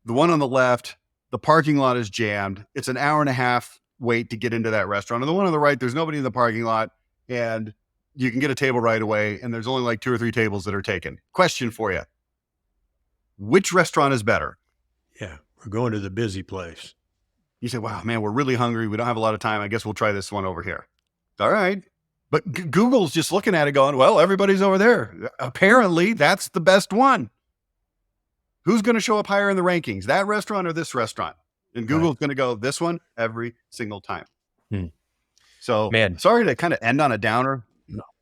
The one on the left, the parking lot is jammed. It's an hour and a half wait to get into that restaurant. And the one on the right, there's nobody in the parking lot. And you can get a table right away. And there's only like 2 or 3 tables that are taken. Question for you. Which restaurant is better? Yeah, we're going to the busy place. You say, wow, man, we're really hungry. We don't have a lot of time. I guess we'll try this one over here. All right. But Google's just looking at it going, well, everybody's over there. Apparently, that's the best one. Who's going to show up higher in the rankings, that restaurant or this restaurant? And Google's going to go this one every single time. So, man, sorry to kind of end on a downer.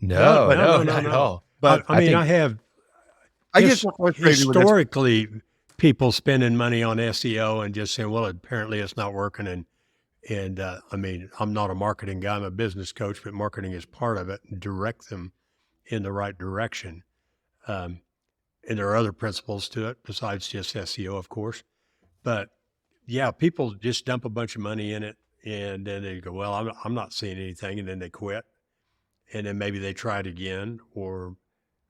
No, not at all. But I mean, I get historically people spending money on SEO and just saying, well, apparently it's not working. And I mean, I'm not a marketing guy. I'm a business coach, but marketing is part of it, and direct them in the right direction. And there are other principles to it besides just SEO, of course. But yeah, people just dump a bunch of money in it and then they go, well, I'm not seeing anything. And then they quit. And then maybe they try it again, or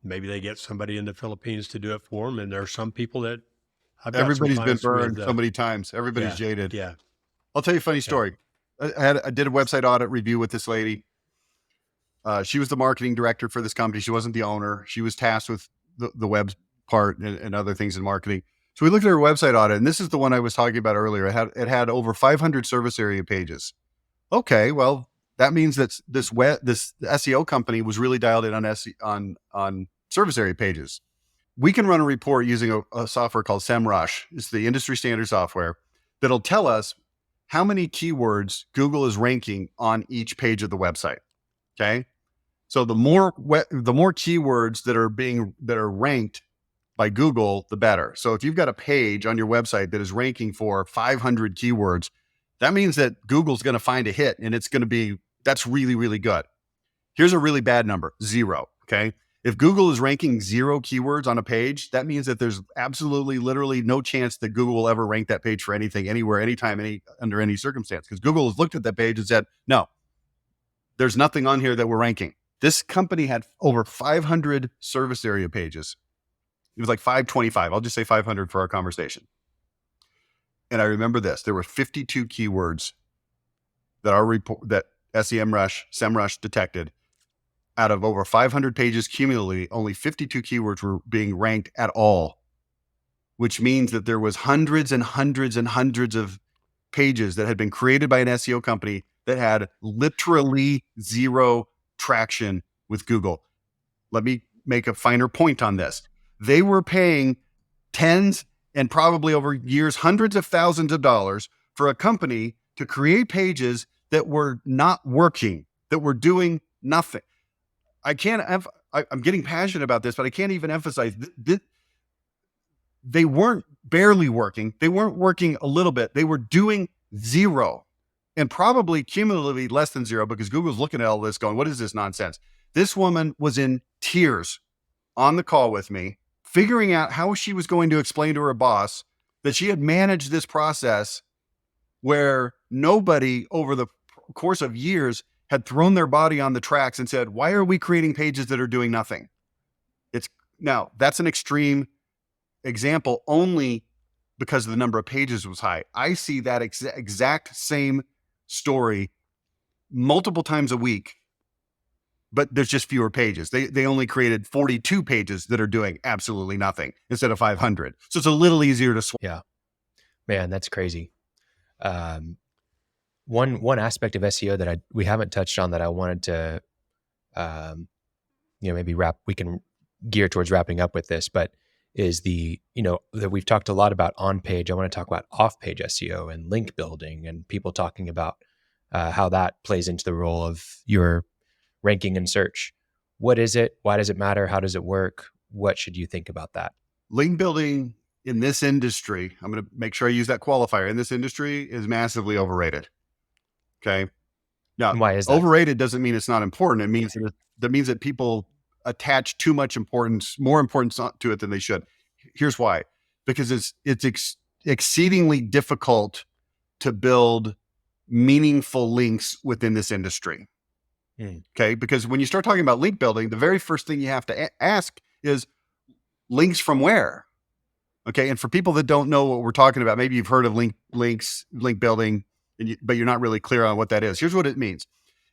maybe they get somebody in the Philippines to do it for them. And there are some people that everybody's been burned so many times. Everybody's jaded. Yeah. I'll tell you a funny story. I did a website audit review with this lady. She was the marketing director for this company. She wasn't the owner. She was tasked with the web part and other things in marketing. So we looked at her website audit, and this is the one I was talking about earlier. It had over 500 service area pages. Okay, well, that means that this SEO company was really dialed in on service area pages. We can run a report using a software called SEMrush. It's the industry standard software that'll tell us how many keywords Google is ranking on each page of the website. Okay. So the more keywords that are ranked by Google, the better. So if you've got a page on your website that is ranking for 500 keywords, that means that Google's going to find a hit, and that's really, really good. Here's a really bad number, 0. Okay. If Google is ranking 0 keywords on a page, that means that there's absolutely, literally no chance that Google will ever rank that page for anything, anywhere, anytime, under any circumstance. Because Google has looked at that page and said, no, there's nothing on here that we're ranking. This company had over 500 service area pages. It was like 525. I'll just say 500 for our conversation. And I remember this. There were 52 keywords that SEMrush detected. Out of over 500 pages cumulatively, only 52 keywords were being ranked at all, which means that there was hundreds and hundreds and hundreds of pages that had been created by an SEO company that had literally 0 traction with Google. Let me make a finer point on this. They were paying tens and probably over years, hundreds of thousands of dollars for a company to create pages that were not working, that were doing nothing. I'm getting passionate about this, but I can't even emphasize they weren't barely working. They weren't working a little bit. They were doing 0, and probably cumulatively less than 0, because Google's looking at all this going, what is this nonsense? This woman was in tears on the call with me, figuring out how she was going to explain to her boss that she had managed this process where nobody over the course of years had thrown their body on the tracks and said, why are we creating pages that are doing nothing? Now that's an extreme example only because the number of pages was high. I see that exact same story multiple times a week, but there's just fewer pages. They only created 42 pages that are doing absolutely nothing instead of 500. So it's a little easier to swap. Yeah, man, that's crazy. One aspect of SEO that we haven't touched on that I wanted to, maybe we can gear towards wrapping up with this, but is that we've talked a lot about on page. I want to talk about off page SEO and link building, and people talking about how that plays into the role of your ranking and search. What is it? Why does it matter? How does it work? What should you think about that? Link building in this industry, I'm going to make sure I use that qualifier, in this industry is massively overrated. Okay. Now, And why is that? Overrated doesn't mean it's not important. It means that people attach too much importance, more importance to it than they should. Here's why: because it's exceedingly difficult to build meaningful links within this industry. Okay, because when you start talking about link building, the very first thing you have to ask is links from where. Okay, and for people that don't know what we're talking about, maybe you've heard of link building, but you're not really clear on what that is. Here's what it means.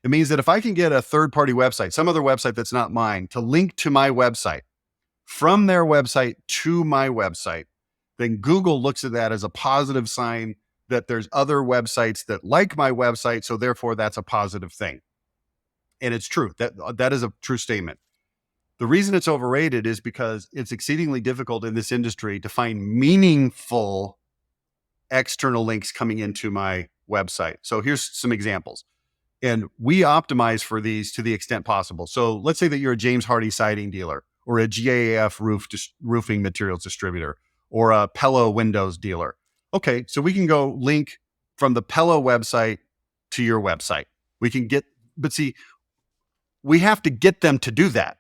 It means that if I can get a third-party website, some other website that's not mine, to link to my website, from their website to my website, then Google looks at that as a positive sign that there's other websites that like my website, so therefore that's a positive thing. And it's true. That is a true statement. The reason it's overrated is because it's exceedingly difficult in this industry to find meaningful external links coming into my website. So here's some examples. And we optimize for these to the extent possible. So let's say that you're a James Hardie siding dealer, or a GAF roofing materials distributor, or a Pella windows dealer. Okay, so we can go link from the Pella website to your website. But see, we have to get them to do that.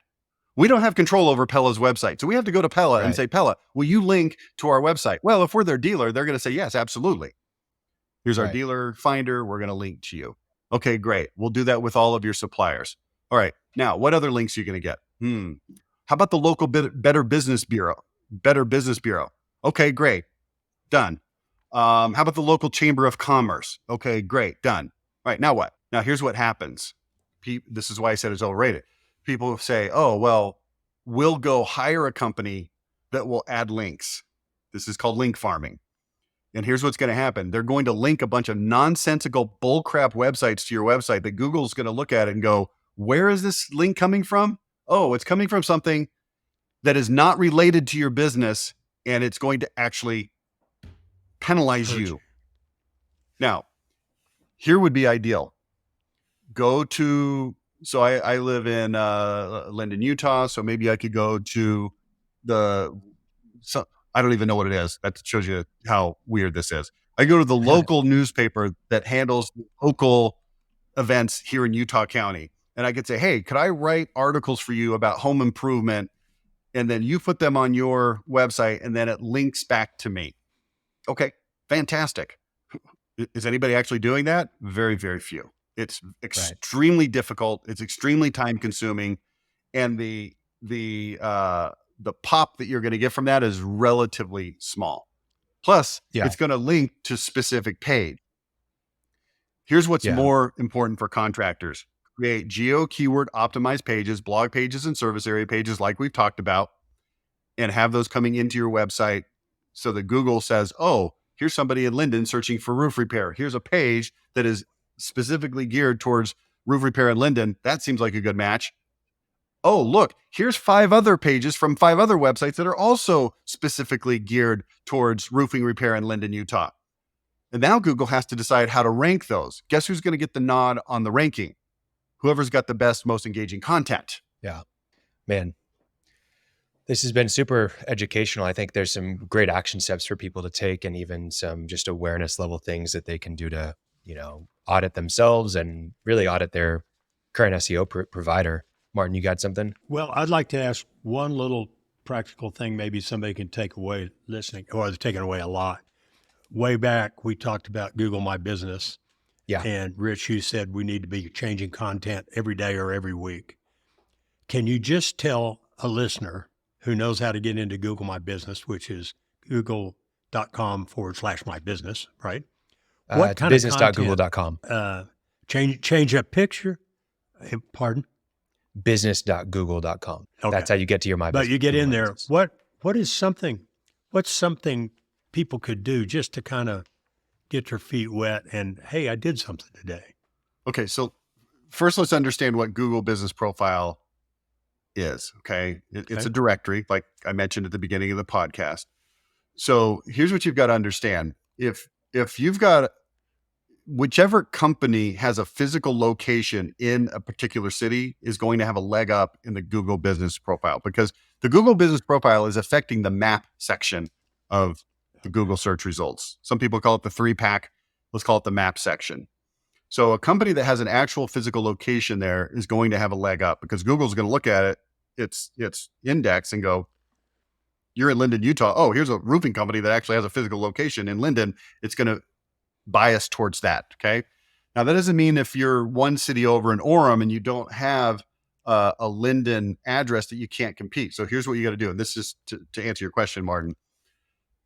We don't have control over Pella's website. So we have to go to Pella and say, Pella, will you link to our website? Well, if we're their dealer, they're going to say, yes, absolutely. Here's our dealer finder. We're going to link to you. Okay, great. We'll do that with all of your suppliers. All right. Now, what other links are you going to get? How about the local Better Business Bureau? Better Business Bureau. Okay, great. Done. How about the local Chamber of Commerce? Okay, great. Done. All right. Now what? Now here's what happens. This is why I said it's overrated. People say, oh, well, we'll go hire a company that will add links. This is called link farming. And here's what's going to happen. They're going to link a bunch of nonsensical bullcrap websites to your website that Google's going to look at it and go, where is this link coming from? Oh, it's coming from something that is not related to your business, and it's going to actually penalize you. Now, here would be ideal. So I live in Linden, Utah. So maybe I could go to I don't even know what it is. That shows you how weird this is. I go to the local newspaper that handles local events here in Utah County. And I could say, hey, could I write articles for you about home improvement? And then you put them on your website, and then it links back to me. Okay, fantastic. Is anybody actually doing that? Very, very few. It's extremely difficult. It's extremely time consuming. And the pop that you're going to get from that is relatively small. Plus, it's going to link to specific page. Here's what's more important for contractors. Create geo-keyword optimized pages, blog pages, and service area pages like we've talked about, and have those coming into your website so that Google says, oh, here's somebody in Linden searching for roof repair. Here's a page that is specifically geared towards roof repair in Linden. That seems like a good match. Oh, look, here's 5 other pages from 5 other websites that are also specifically geared towards roofing repair in Linden, Utah. And now Google has to decide how to rank those. Guess who's going to get the nod on the ranking? Whoever's got the best, most engaging content. Yeah, man, this has been super educational. I think there's some great action steps for people to take, and even some just awareness level things that they can do to, audit themselves and really audit their current SEO provider. Martin, you got something? Well, I'd like to ask one little practical thing maybe somebody can take away listening, or they're taking away a lot. Way back, we talked about Google My Business. Yeah. And Rich, you said we need to be changing content every day or every week. Can you just tell a listener who knows how to get into Google My Business, which is google.com/my business, right? What kind business.google.com. Change a picture? Pardon? Business.google.com. Okay. That's how you get to your My Business. But you get in there. What's something people could do just to kind of get their feet wet and, hey, I did something today? Okay, so first let's understand what Google Business Profile is. Okay. It's a directory, like I mentioned at the beginning of the podcast. So here's what you've got to understand. If you've got whichever company has a physical location in a particular city is going to have a leg up in the Google business profile, because the Google business profile is affecting the map section of the Google search results. Some people call it the 3-pack. Let's call it the map section. So a company that has an actual physical location there is going to have a leg up, because Google's going to look at it, its index, and go, you're in Linden, Utah. Oh, here's a roofing company that actually has a physical location in Linden. It's going to bias towards that. Okay. Now that doesn't mean if you're one city over in Orem and you don't have a Linden address that you can't compete. So here's what you got to do. And this is to answer your question, Martin,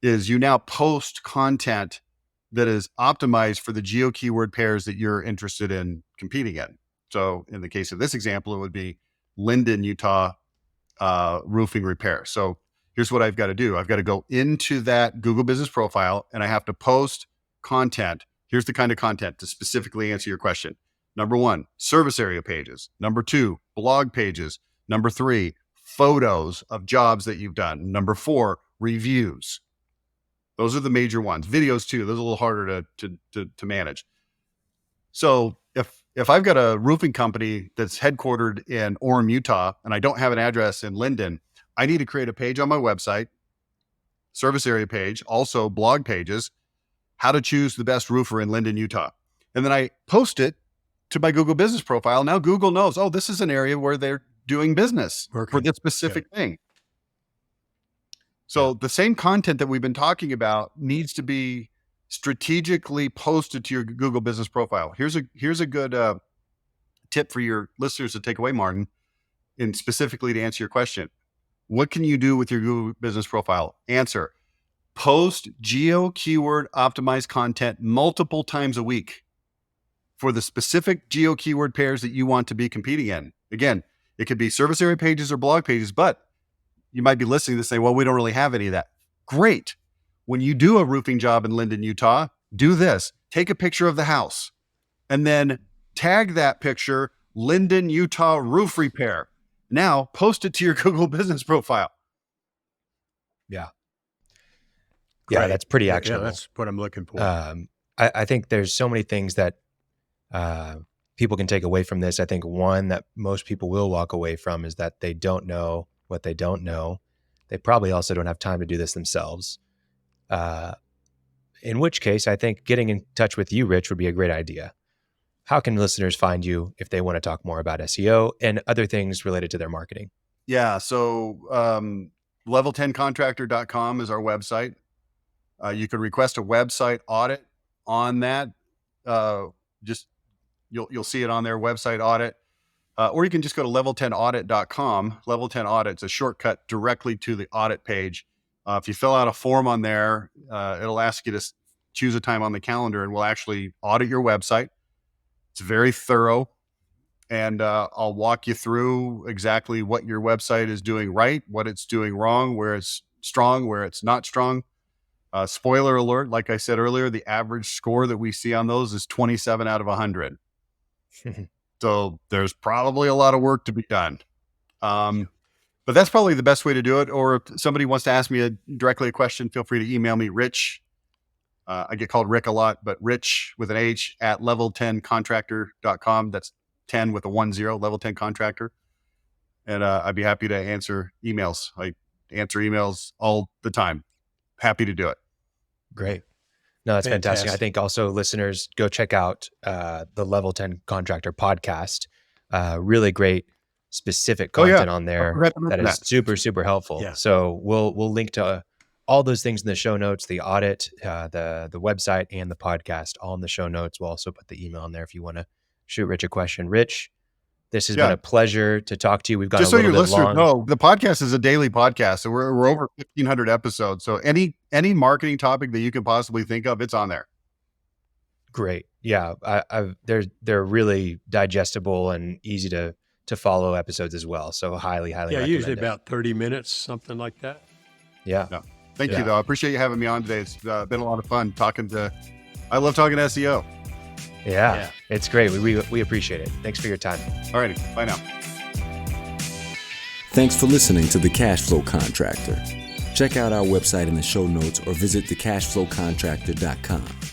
is you now post content that is optimized for the geo-keyword pairs that you're interested in competing in. So in the case of this example, it would be Linden, Utah, roofing repair. So here's what I've got to do. I've got to go into that Google business profile and I have to post content. Here's the kind of content to specifically answer your question. Number 1, service area pages. Number 2, blog pages. Number 3, photos of jobs that you've done. Number 4, reviews. Those are the major ones. Videos too. Those are a little harder to manage. So if I've got a roofing company that's headquartered in Orem, Utah, and I don't have an address in Linden, I need to create a page on my website, service area page, also blog pages, how to choose the best roofer in Linden, Utah. And then I post it to my Google business profile. Now Google knows, oh, this is an area where they're doing business for this specific thing. So the same content that we've been talking about needs to be strategically posted to your Google business profile. Here's a good tip for your listeners to take away, Martin, and specifically to answer your question. What can you do with your Google business profile? Answer: post geo-keyword optimized content multiple times a week for the specific geo-keyword pairs that you want to be competing in. Again, it could be service area pages or blog pages, but you might be listening to say, well, we don't really have any of that. Great. When you do a roofing job in Linden, Utah, do this. Take a picture of the house and then tag that picture, Linden, Utah roof repair. Now post it to your Google business profile. Yeah. Yeah, that's pretty actionable. Yeah, that's what I'm looking for. I think there's so many things that people can take away from this. I think one that most people will walk away from is that they don't know what they don't know. They probably also don't have time to do this themselves. In which case, I think getting in touch with you, Rich, would be a great idea. How can listeners find you if they want to talk more about SEO and other things related to their marketing? Yeah. So level10contractor.com is our website. You could request a website audit on that. Just you'll see it on their website audit. Or you can just go to level10audit.com. Level 10 Audit's a shortcut directly to the audit page. If you fill out a form on there, it'll ask you to choose a time on the calendar and we'll actually audit your website. It's very thorough. And I'll walk you through exactly what your website is doing right, what it's doing wrong, where it's strong, where it's not strong. Spoiler alert, like I said earlier, the average score that we see on those is 27 out of 100. So there's probably a lot of work to be done. But that's probably the best way to do it. Or if somebody wants to ask me directly a question, feel free to email me, Rich. I get called Rick a lot, but Rich with an H at level10contractor.com. That's 10 with a 10, level10contractor. And I'd be happy to answer emails. I answer emails all the time. Happy to do it. Great. No, that's fantastic. I think also listeners, go check out the Level 10 Contractor podcast. Really great specific content on there that is super, super helpful. Yeah. So we'll link to all those things in the show notes, the audit, the website, and the podcast, all in the show notes. We'll also put the email in there if you want to shoot Rich a question. Rich, this has been a pleasure to talk to you. We've got just a little bit long. Just so your listeners know, the podcast is a daily podcast. So we're over 1,500 episodes. So any marketing topic that you can possibly think of, it's on there. Great. Yeah. They're really digestible and easy to follow episodes as well. So highly recommend usually about 30 minutes, something like that. Yeah. No. Thank you though. I appreciate you having me on today. It's been a lot of fun I love talking to SEO. Yeah. It's great. We appreciate it. Thanks for your time. All righty. Bye now. Thanks for listening to The Cashflow Contractor. Check out our website in the show notes or visit thecashflowcontractor.com.